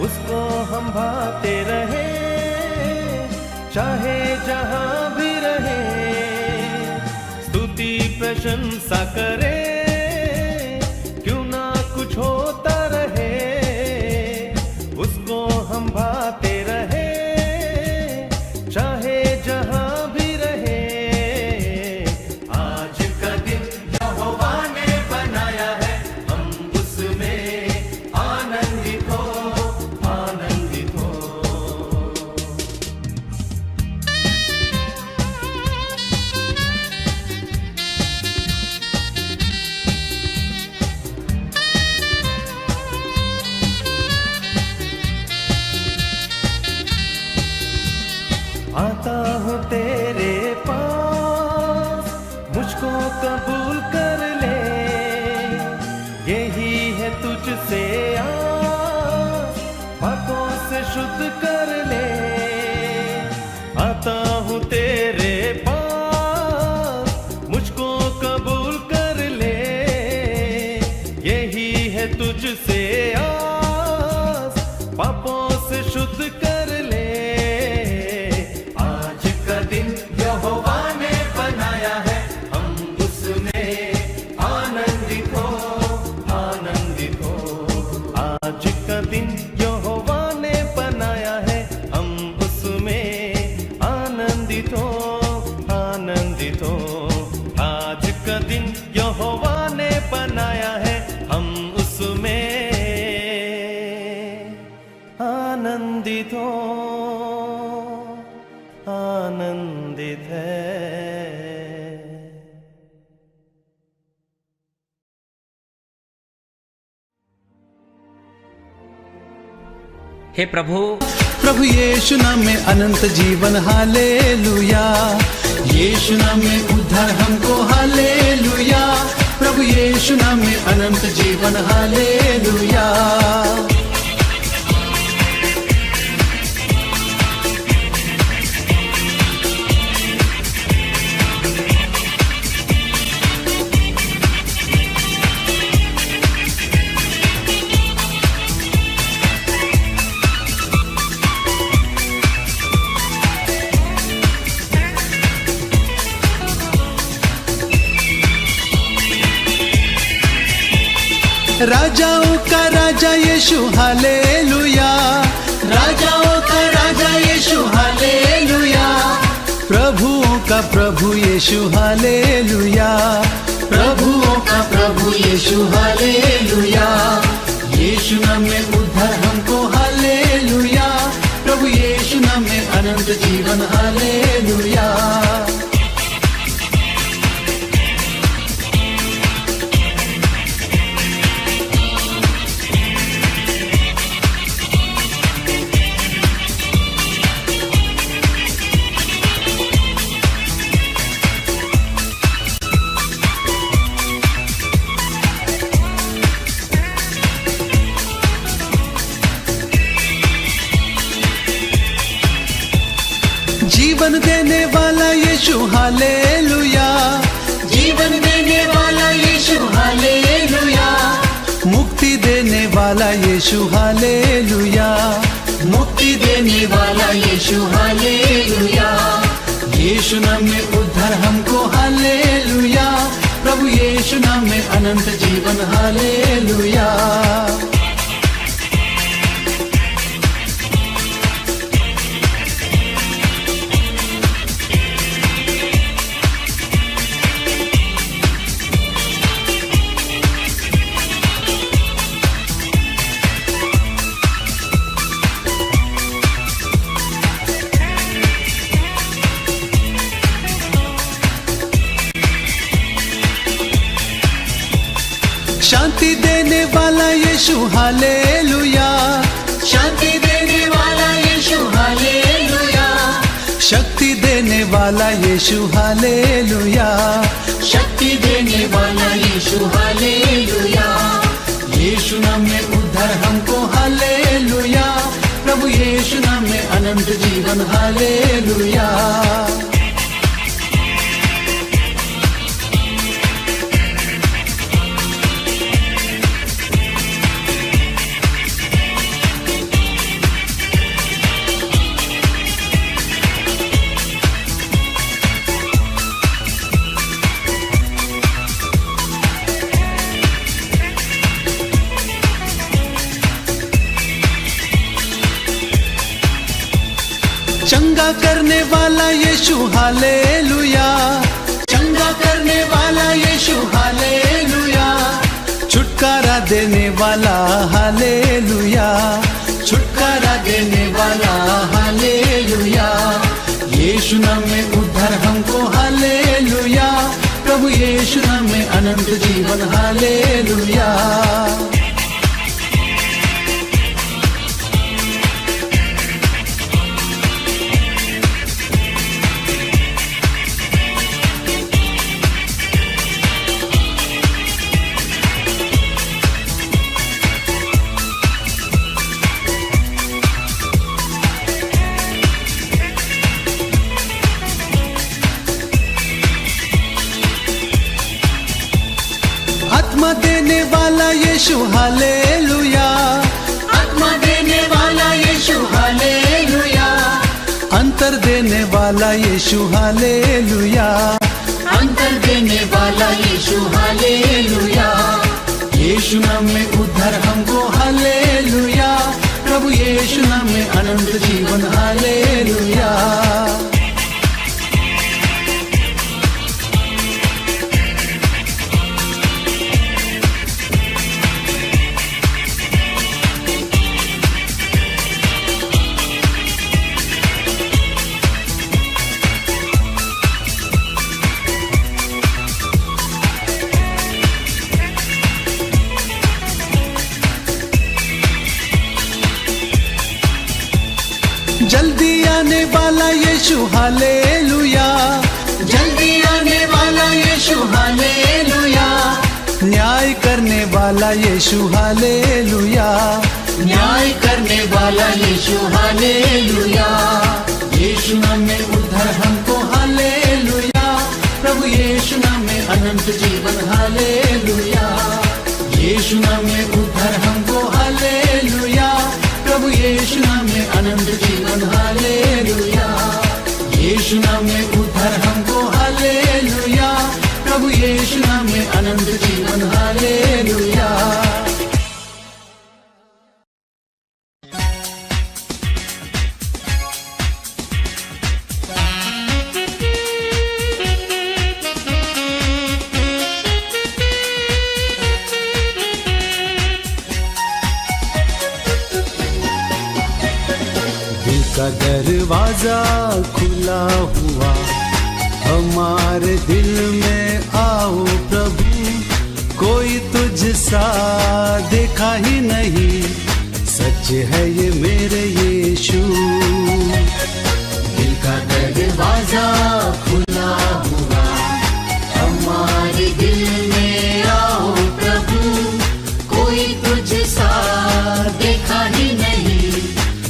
उसको हम भाते रहे, चाहे जहां भी रहे। स्तुति प्रशंसा करे, क्यों ना कुछ होता रहे, उसको हम भाते रहे, चाहे जहां भी रहे। आज का दिन यहोवा ने बनाया है, हम उसमें आनंदित हो, आनंदित हो। आता हूँ तेरे पास, मुझको कबूल कर ले, यही है तुझसे आस, पापों से शुद्ध कर ले। आता शुद्ध कर ले। आज का दिन यहोवा ने बनाया है, हम उसमें आनंदित हो, आनंदित हो। आज का दिन यहोवा ने बनाया है, हम उसमें आनंदित हो, आनंदित हो। आज का दिन यहोवा ने बनाया है, हम उसमें आनंदित हो, आनंदित है। हे प्रभु, प्रभु यीशु नाम में अनंत जीवन, हालेलुया। यीशु नाम में उद्धार हमको, हालेलुया। प्रभु यीशु नाम में अनंत जीवन, हालेलुया। राजाओं का राजा यीशु, हालेलुया। राजाओं का राजा यीशु, हालेलुया। प्रभुओं का प्रभु यीशु, हालेलुया। प्रभुओं का प्रभु यीशु, हालेलुया। यीशु नाम में उद्धार हमको, हालेलुया। प्रभु यीशु नाम में अनंत जीवन, हालेलुया। जीवन देने वाला यीशु, हालेलुया। जीवन देने वाला यीशु, हालेलुया। मुक्ति देने वाला यीशु, हालेलुया। मुक्ति देने वाला यीशु, हालेलुया। यीशु नाम में उद्धार हमको, हालेलुया। प्रभु यीशु नाम में अनंत जीवन, हालेलुया। शांति देने वाला यीशु, हालेलुया। शांति देने वाला यीशु, हालेलुया। शक्ति देने वाला यीशु, हालेलुया। शक्ति देने वाला यीशु, हालेलुया। यीशु नाम में उद्धार हमको, हालेलुया। प्रभु यीशु नाम में अनंत जीवन, हालेलुया। चंगा करने वाला यीशु, हालेलुया। चंगा करने वाला यीशु, हालेलुया। छुटकारा देने वाला, हालेलुया। छुटकारा देने वाला, हालेलुया। यीशु नाम में उद्धार हमको, हालेलुया। प्रभु यीशु नाम में अनंत जीवन, हालेलुया। आत्मा देने वाला यीशु, हालेलुया। आत्मा देने वाला यीशु, हालेलुया। वाला यीशु हालेलुया, अंतर देने वाला यीशु हालेलुया। यीशु नाम में उद्धार हमको हालेलुया, प्रभु यीशु नाम में अनंत जीवन हालेलुया। जल्दी आने वाला यीशु हालेलुया, जल्दी आने वाला यीशु हालेलुया। न्याय करने वाला यीशु हालेलुया, न्याय करने वाला यीशु हालेलुया। यीशु नाम में उद्धार हमको हालेलुया, प्रभु यीशु नाम में अनंत जीवन हालेलुया। यीशु नाम में उद्धार हमको हालेलुया, प्रभु यीशु नाम में अनंत जीवन हालेलुया। यीशु नाम में उद्धार हमको हालेलुया, प्रभु यीशु नाम में अनंत जीवन हालेलुया। का दरवाजा खुला हुआ, हमारे दिल में आओ प्रभु, कोई तुझ सा देखा ही नहीं, सच है ये मेरे यीशु। दिल का दरवाजा खुला हुआ, हमारे दिल में आओ प्रभु, कोई तुझ सा देखा ही नहीं,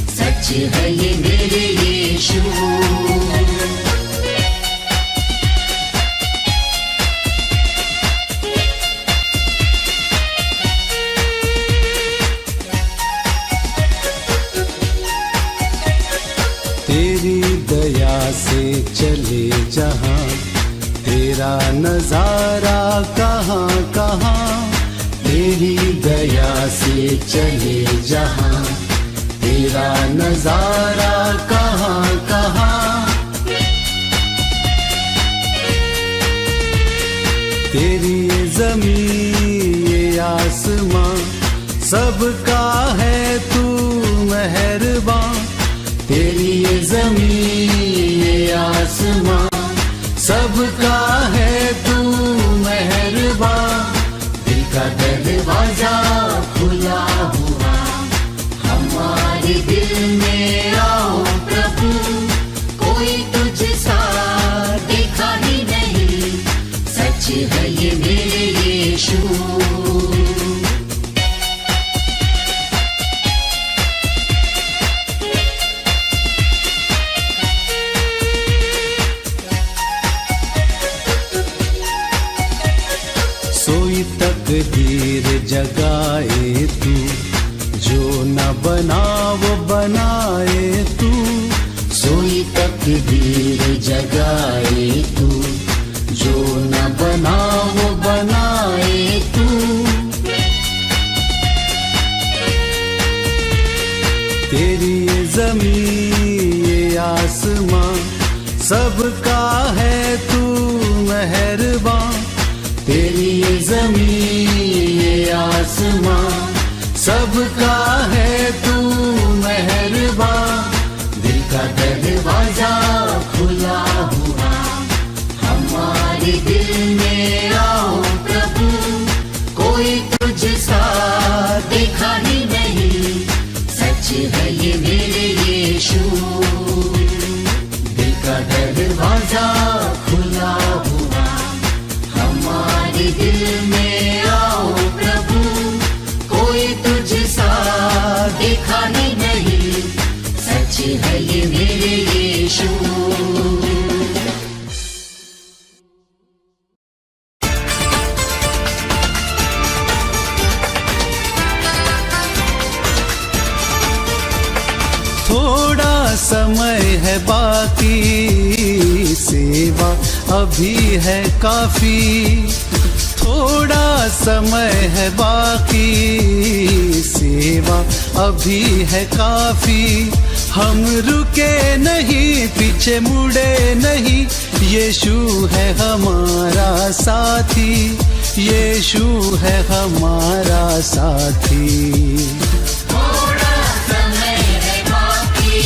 सच है ये मेरे यीशु। तेरी दया से चले जहां, तेरा नजारा कहाँ कहाँ। तेरी दया से चले जहां, तेरा नजारा कहाँ कहाँ। तेरी ये जमीन ये आसमां, सबका है तू मेहरबान। तेरी ये जमीन ये आसमां, सबका है तू मेहरबान। दिल का दरवाजा खुला हुआ, हमारे दिल में आओ प्रभु, कोई तुझ सा देखा ही नहीं, सच है ये मेरे यीशु। सोई तकदीर जगाए तू, जो न बना वो बनाए तू। सोई तकदीर जगाए तू, जो न बना वो बनाए तू। तेरी ये जमीन ये आसमां, सबका है तू मेहरबान। तेरी ये जमीन ये आसमां, सबका है तू मेहरबान। दिल का दरवाजा खुला हुआ, हमारे दिल में आओ प्रभु, कोई तुझ सा देखा ही नहीं, सच है ये मेरे यीशु। दिल का दरवाजा खुला हुआ, हमारे दिल में आओ प्रभु, कोई तुझ सा देखा ही नहीं, सच है ये मेरे यीशु। थोड़ा समय है बाकी, सेवा अभी है काफी। थोड़ा समय है बाकी, सेवा अभी है काफी। हम रुके नहीं, पीछे मुड़े नहीं, यीशु है हमारा साथी, यीशु है हमारा साथी। थोड़ा समय है बाकी,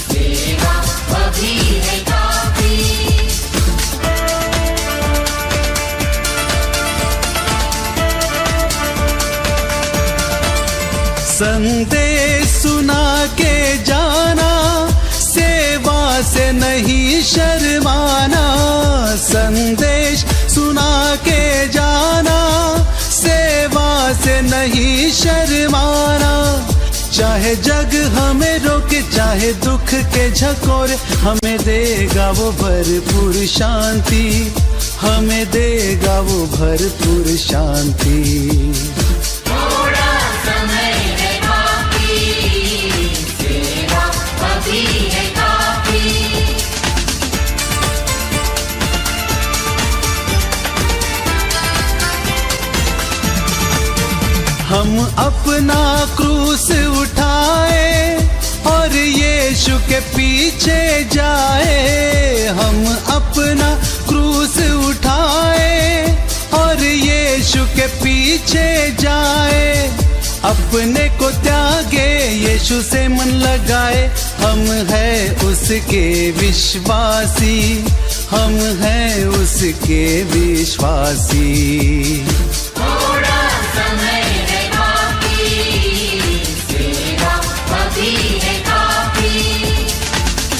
सेवा अभी है काफी। संदेश सुना के जाना, सेवा से नहीं शर्माना। संदेश सुना के जाना, सेवा से नहीं शर्माना। चाहे जग हमें रोके, चाहे दुख के झकोरे, हमें देगा वो भरपूर शांति, हमें देगा वो भरपूर शांति। थोड़ा समय है बाकी, सेवा अभी है काफी। हम अपना क्रूस उठाए और यीशु के पीछे जाए। हम अपना क्रूस उठाए और यीशु के पीछे जाए। अपने को त्यागे, यीशु से मन लगाए। हम हैं उसके विश्वासी, हम हैं उसके विश्वासी। थोड़ा समय है बाकी, सेवा अभी है काफी।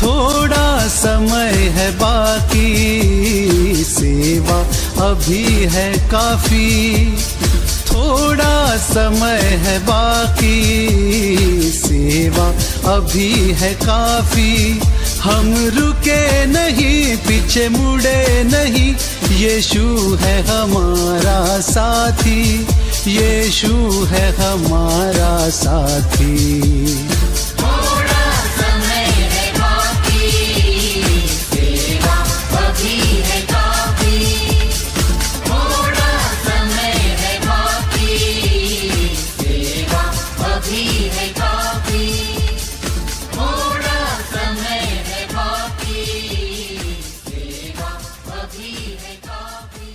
थोड़ा समय है बाकी, सेवा अभी है काफी। थोड़ा समय है बाकी, सेवा अभी है काफी। हम रुके नहीं, पीछे मुड़े नहीं, यीशु है हमारा साथी, यीशु है हमारा साथी। थोड़ा समय है बाकी, सेवा अभी है काफी। थोड़ा समय है बाकी, सेवा अभी है काफी। थोड़ा समय है बाकी, सेवा अभी है काफी।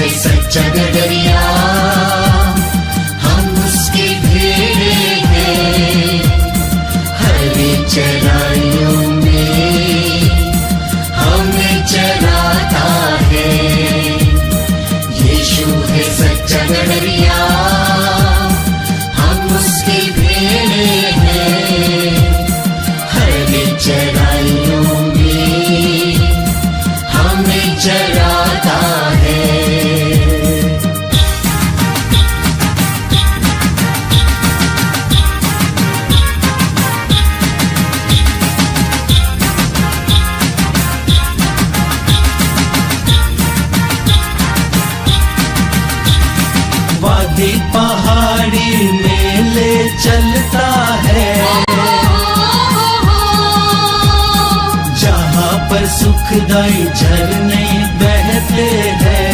है सच्चा गडरिया, हम उसकी भेड़े हैं, हरे चराइयों में हमें चराता है। यीशु है सच्चा गडरिया, हम उसकी भेड़े हैं, हरे चराइयों में हमें चराता है। वादी पहाड़ी में ले चलता है, जहाँ पर सुखदाई झरने बहते हैं।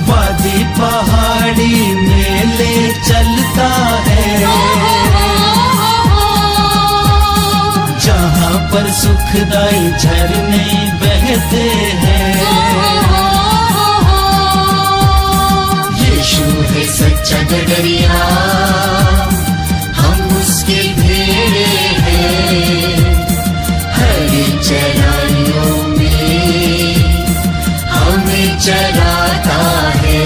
वादी पहाड़ी में ले चलता है, जहाँ पर सुखदाई झरने बहते हैं। यीशु है सच्चा गडरिया, हम उसकी भेड़े हैं, हरी चराइयों में हमें चराता है।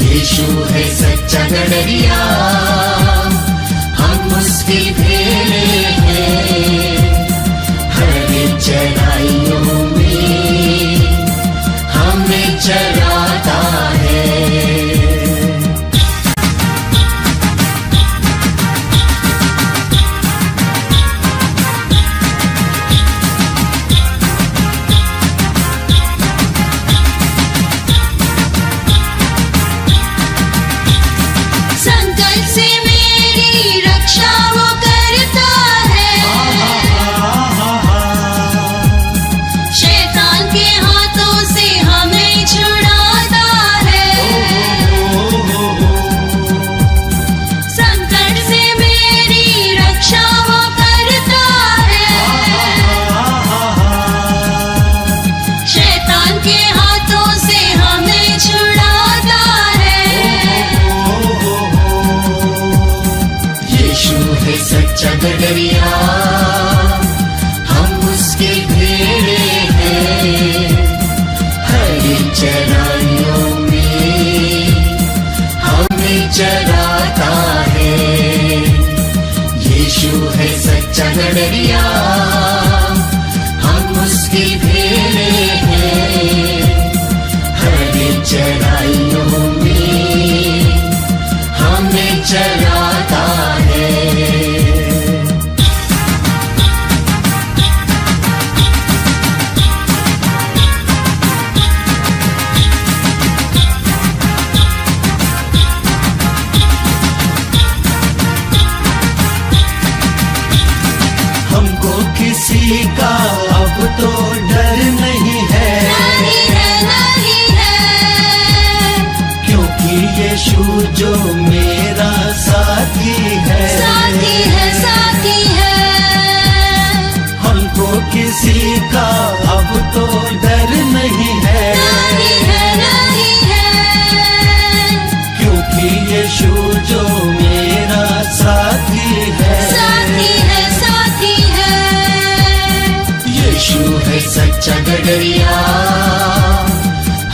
यीशु है सच्चा गडरिया, हम उसकी भेड़े हैं, हरी चराइयों में हमें चराता है। संकट से मेरी रक्षा वो करता है, शैतान के हाथों से हमें छुड़ाता है। संकट से मेरी रक्षा वो करता है, शैतान के हाथों से हमें छुड़ाता है। यीशु है सच्चा गडरिया, हम उसके भेड़े हैं, हरी चराइयों में हमें चराता है। यीशु है सच्चा गडरिया, हम उसकी भेड़े हैं, हरी चराइयों में हमें चराता है। हमको किसी का अब तो डर नहीं है, नहीं है, नहीं है, क्योंकि यीशु जो मेरा साथी है। साथी है, साथी है, हमको किसी का अब तो डर नहीं है, नहीं है, नहीं है, क्योंकि यीशु जो मेरा साथी है। साथी है, साथी है। यीशु है सच्चा गडरिया,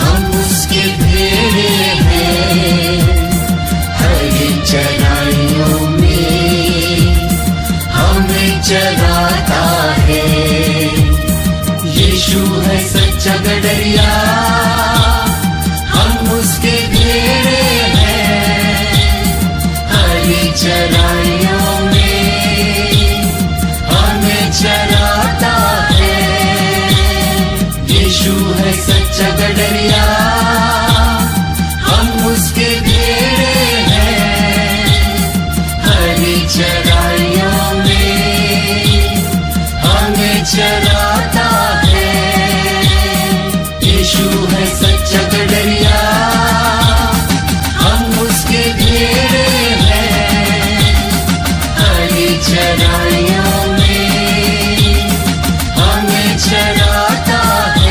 हम उसके भेड़े हैं, हरी चराइयों में हमें चराता है। यीशु है सच्चा गडरिया, हम उसके भेड़े हैं, हरी चराइयों में हमें चराता है। यीशु है सच्चा गडरिया, हम उसके भेड़े हैं, हरी चराइयों में हमें चराता है। यीशु है सच्चा गडरिया, हम उसके भेड़े हैं, हरी चराइयों में हमें चराता है।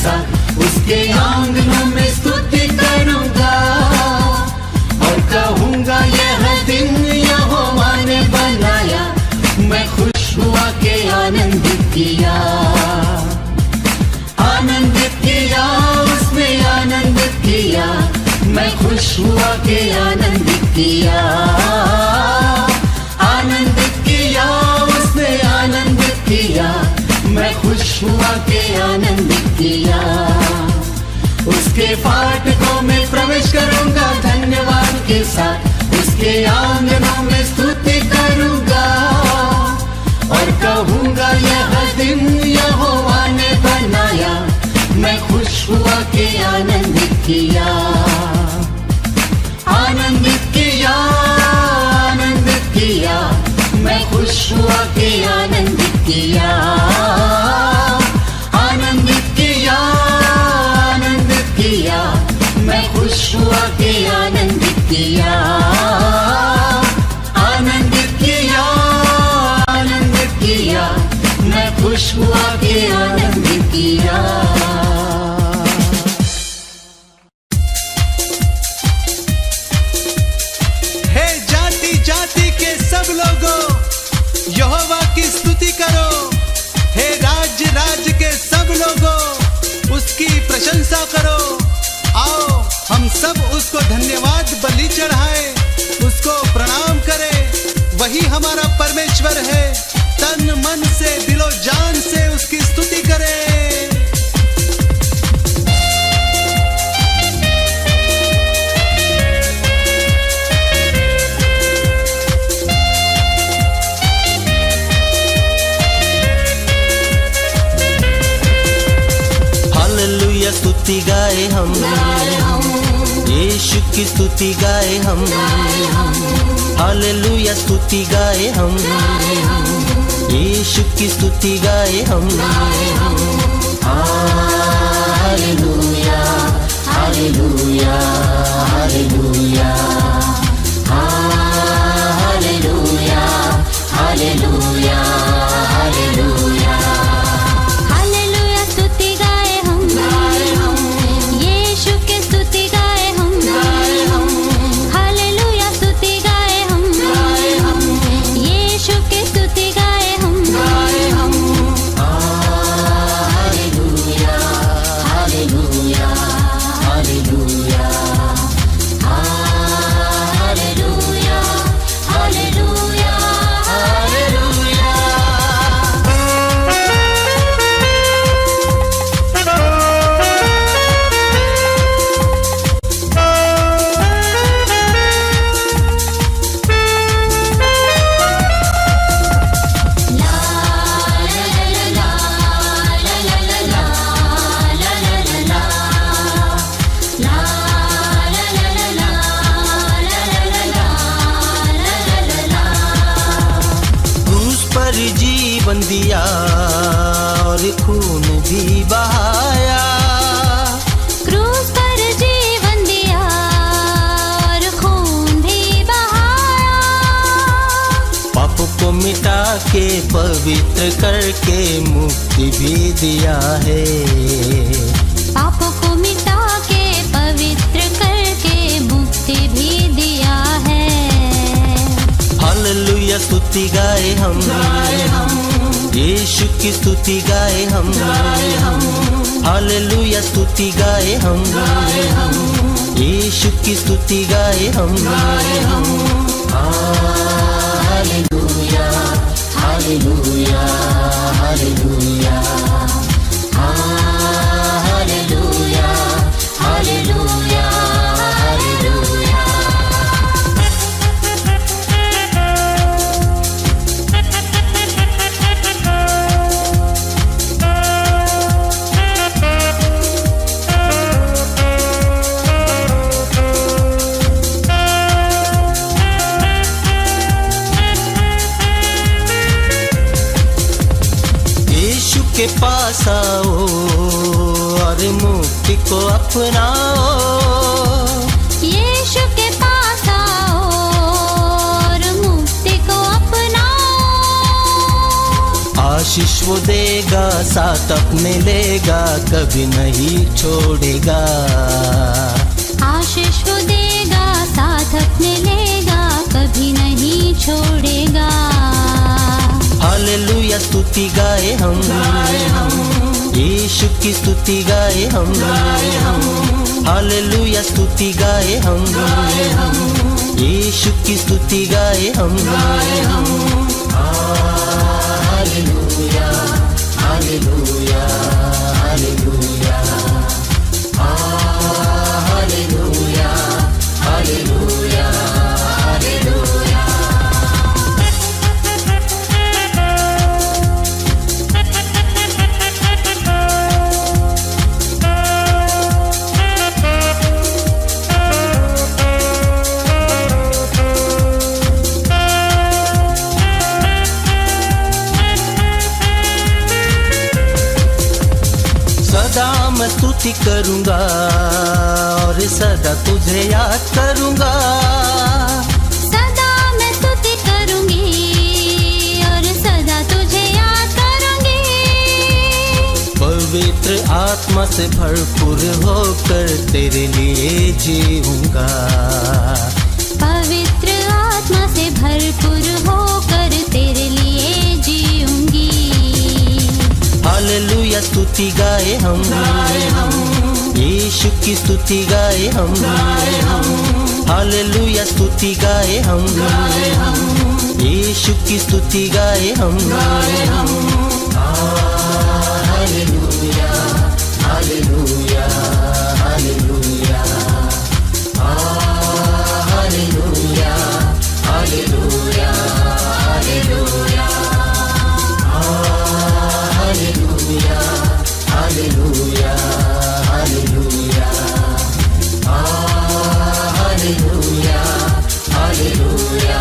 साथ उसके आंगनों में स्तुति करूंगा और कहूंगा यह दिन यहोवा ने बनाया, मैं खुश हुआ के आनंदित किया, आनंदित किया, उसने आनंदित किया, मैं खुश हुआ के आनंदित किया, आनंदित किया, उसने आनंदित किया, मैं खुश हुआ के आनंदित किया। उसके फाटकों में प्रवेश करूंगा धन्यवाद के साथ, उसके आंगनों में स्तुति करूंगा और कहूंगा यह दिन यहोवा ने बनाया, मैं खुश हुआ के आनंदित किया, आनंदित किया, आनंदित किया, मैं खुश हुआ के आनंदित किया, आनंदित किया, आनंदित किया, मैं खुश हुआ के आनंदित किया, आनंदित किया, आनंदित किया, मैं खुश हुआ के आनंदित किया। हे जाति जाति के सब लोगों, यहोवा की स्तुति करो। हे राज्य राज्य के सब लोगों, उसकी प्रशंसा करो। आओ हम सब उसको धन्यवाद बलि चढ़ाएं, उसको प्रणाम करें। वही हमारा परमेश्वर है, तन मन से दिलो जान से उसकी स्तुति करें। हालेलुया स्तुति गाए हम, यीशु की स्तुति गाए हम, हालेलुया स्तुति गाए हम, यीशु की स्तुति गाए हम, hallelujah hallelujah hallelujah hallelujah hallelujah hallelujah. Hallelujah स्तुति गाए हम, यीशु की स्तुति गाए हम, हालेलुया स्तुति गाए हम, यीशु की स्तुति गाए हम, hallelujah hallelujah hallelujah hallelujah hallelujah hallelujah. क्रूस पर जीवन दिया और खून भी बहाया, क्रूस पर जीवन दिया और खून भी बहाया, पाप को मिटा के पवित्र करके मुक्ति भी दिया है, पाप को मिटा के पवित्र करके मुक्ति भी दिया है। हालेलुया स्तुति गाए हम, यीशु की स्तुति गाए हम, हालेलुया स्तुति गाए हम, यीशु की स्तुति गाए हम, hallelujah hallelujah hallelujah hallelujah hallelujah hallelujah. यीशु के पास आओ और मुक्ति को अपनाओ, यीशु के पास आओ और मुक्ति को अपनाओ, आशीष वो देगा, साथ अपने लेगा, कभी नहीं छोड़ेगा। आशीष वो देगा, साथ अपने लेगा, कभी नहीं छोड़ेगा। हालेलुया स्तुति गाए हम, यीशु की स्तुति गाए हम। हालेलुया स्तुति गाए हम, यीशु की स्तुति गाए हम। Hallelujah hallelujah hallelujah hallelujah hallelujah hallelujah. सदा मैं स्तुति करूंगा और सदा तुझे याद करूंगा। सदा मैं स्तुति करूंगी और सदा तुझे याद करूंगी। पवित्र आत्मा से भरपूर होकर तेरे लिए जीऊंगा। पवित्र आत्मा से भरपूर होकर तेरे लिए जीऊंगी। हालेलुया स्तुति गाए हम, यीशु की स्तुति गाए हम। हालेलुया स्तुति गाए हम, यीशु की स्तुति गाए हम। Hallelujah hallelujah hallelujah hallelujah hallelujah hallelujah hallelujah hallelujah hallelujah hallelujah hallelujah hallelujah.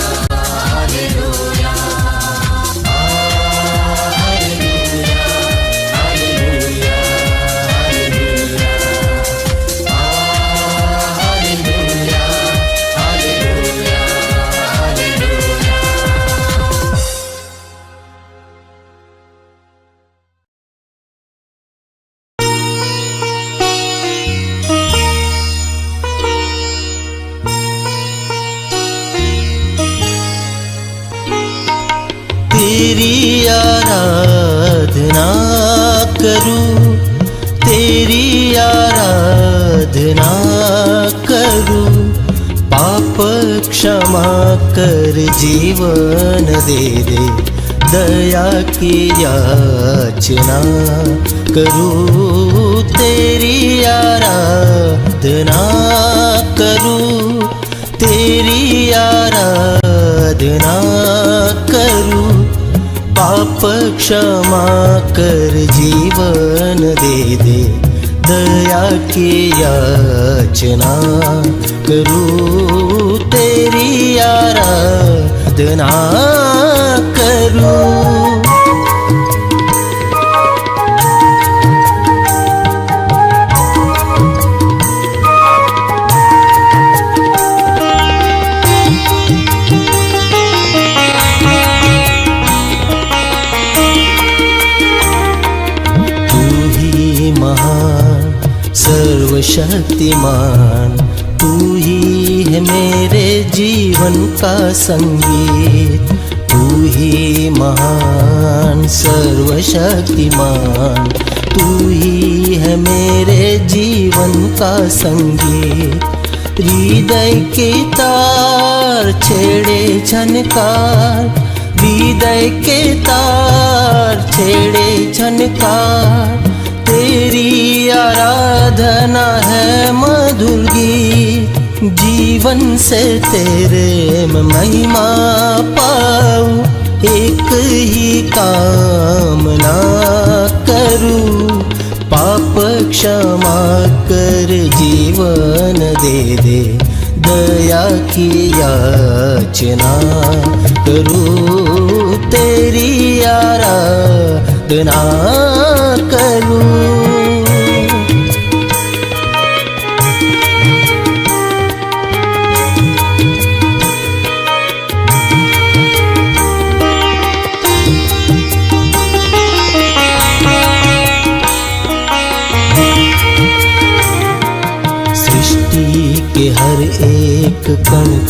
तेरी आराधना करूं, तेरी आराधना करूं। पाप क्षमा कर जीवन दे दे, दया की याचना करूं। तेरी आराधना करूं, तेरी आराधना करूं। पाप क्षमा कर जीवन दे दे, दया की याचना करूं। तेरी आराधना करूं। सर्वशक्तिमान तू ही है मेरे जीवन का संगीत। तू ही महान सर्वशक्तिमान, तू ही है मेरे जीवन का संगीत। हृदय के तार छेड़े झनकार, हृदय के तार छेड़े झनकार। तेरी आराधना है मधुर गीत, जीवन से तेरे मैं महिमा पाऊं। एक ही कामना करूं, पाप क्षमा कर जीवन दे दे, दया की याचना करूं। तेरी आराधना करूं।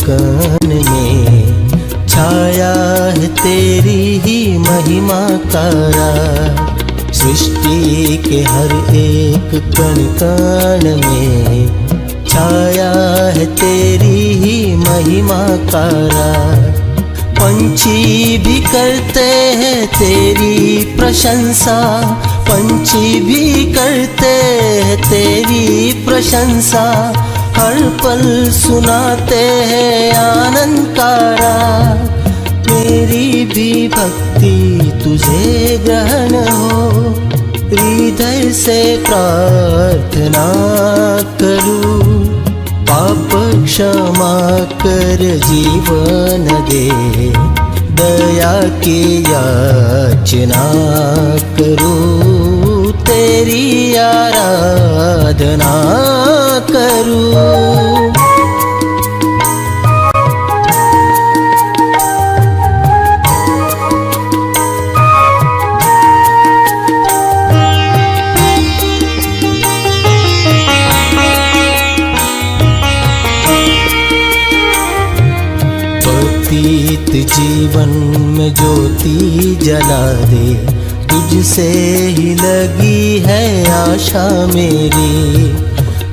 कण में छाया है तेरी ही महिमा का राज। सृष्टि के हर एक कण कण में छाया है तेरी ही महिमा का राज। पंछी भी करते हैं तेरी प्रशंसा, पंछी भी करते हैं तेरी प्रशंसा। हर पल सुनाते हैं आनंद का राग। मेरी भी भक्ति तुझे ग्रहण हो, हृदय से प्रार्थना करूं। पाप क्षमा कर जीवन दे, दया की याचना करूं। तेरी आराधना करूं। व्यतीत जीवन में ज्योति जला दे, तुझसे ही लगी है आशा मेरी।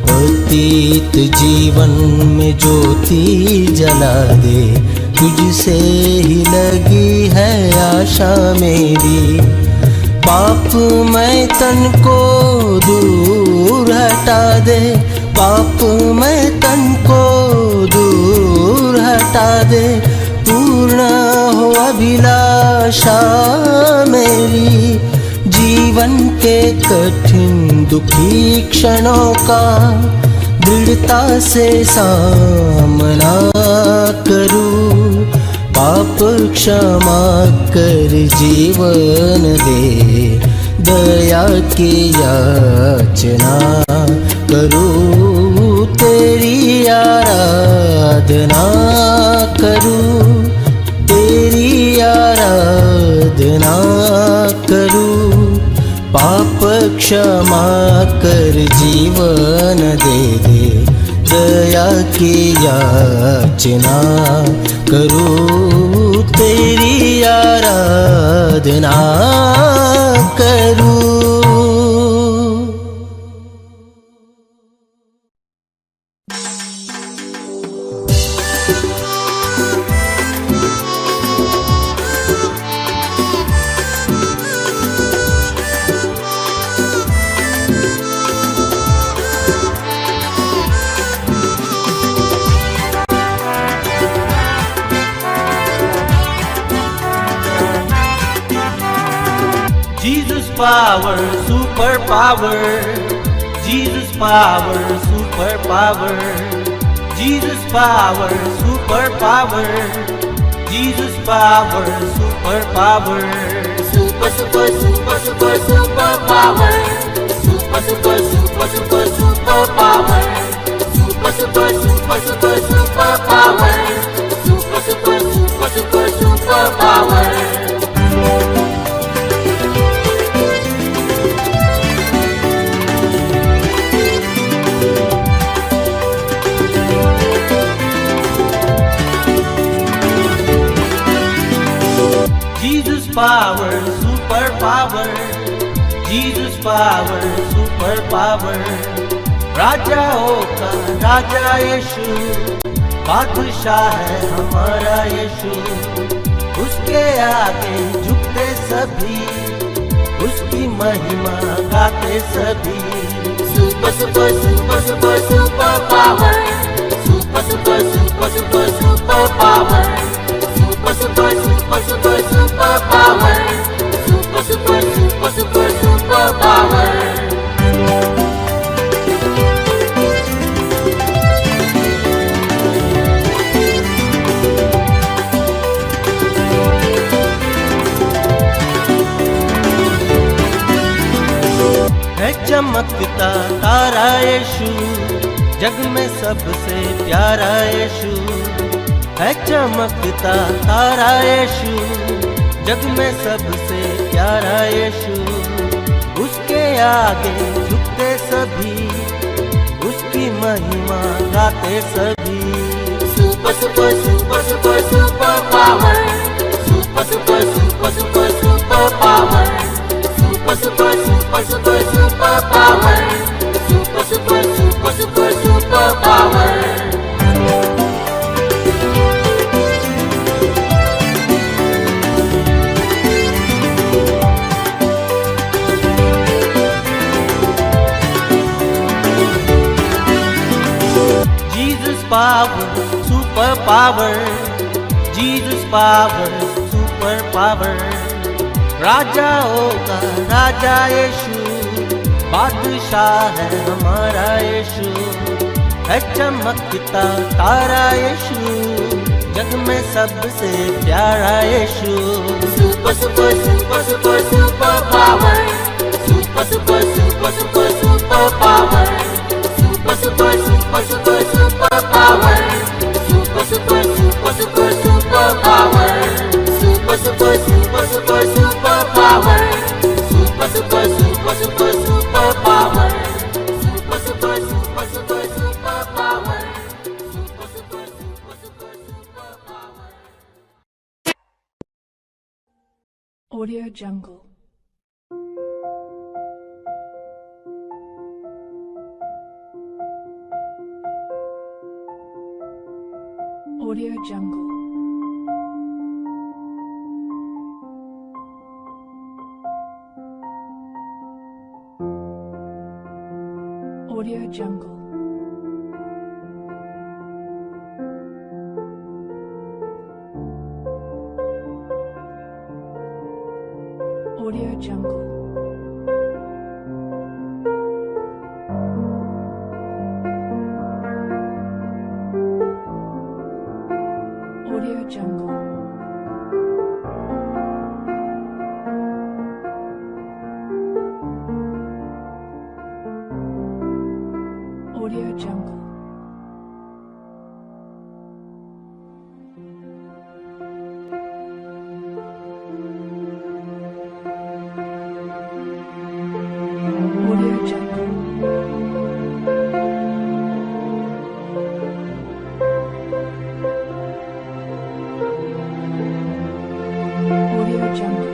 व्यतीत जीवन में ज्योति जला दे, तुझसे ही लगी है आशा मेरी। पाप मैं तन को दूर हटा दे, पाप मैं तन को दूर हटा दे। पूर्ण हो अभिलाषा मेरी, जीवन के कठिन दुखी क्षणों का दृढ़ता से सामना करूं। पाप क्षमा कर जीवन दे, दया की याचना करूं। तेरी आराधना करूं, तेरी आराधना करूं। पाप क्षमा कर जीवन दे दे, दया की याचना करूं। तेरी आराधना करूं। Jesus power, super power. Jesus power, super power. Jesus power, super power. Jesus power, super power. Super, super, super, super, super power. Super, super, super, super, super power. Super, super, super, super, super power. Super, super, super, super, super power. Jesus power, super power. Jesus power, super power. राजाओं का राजा यीशु, बादशाह है हमारा यीशु। उसके आगे झुकते सभी, उसकी महिमा गाते सभी। Super, super, super, super, super power. Super, super, super, super, super power. Super, super, super, super, super power. Super, super, super, super, super power. है चमकता तारा यीशु, जग में सबसे प्यारा यीशु। है चमकता तारा यीशु, जग में सबसे प्यारा यीशु। उसके आगे झुकते सभी, उसकी महिमा गाते सभी। Super, super super super super super power. Super super super super super power. Super super super super super power. Super super super super super power. Jesus power, super power. Jesus power, super power. राजाओं का राजा यीशु, बादशाह है हमारा यीशु, है चमकता तारा यीशु, जग में सबसे प्यारा यीशु। Super super super super super power. Super super super super super power. Super super super super super power. Super super super super super power. Super super super super super power. Super super super super super power. Super super super super super power. Super super super super super power. Audio Jungle. Audio Jungle. Audio Jungle. Audio Jungle. Audio Jungle. Audio Jungle. Audio Jungle. Audio Jungle.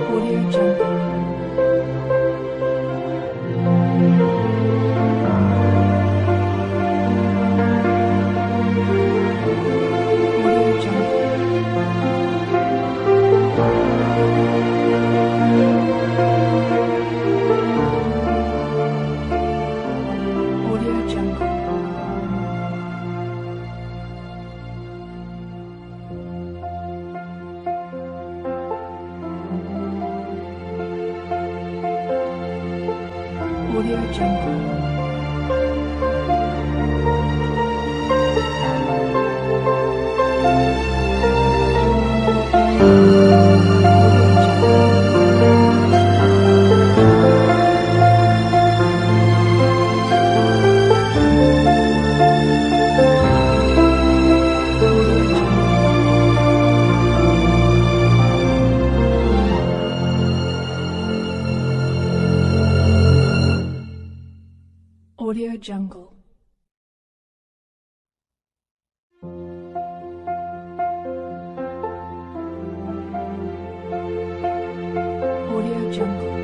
Audio Jungle. Audio Jungle. Audio Jungle. Audio Jungle. Audio Jungle. Audio Jungle.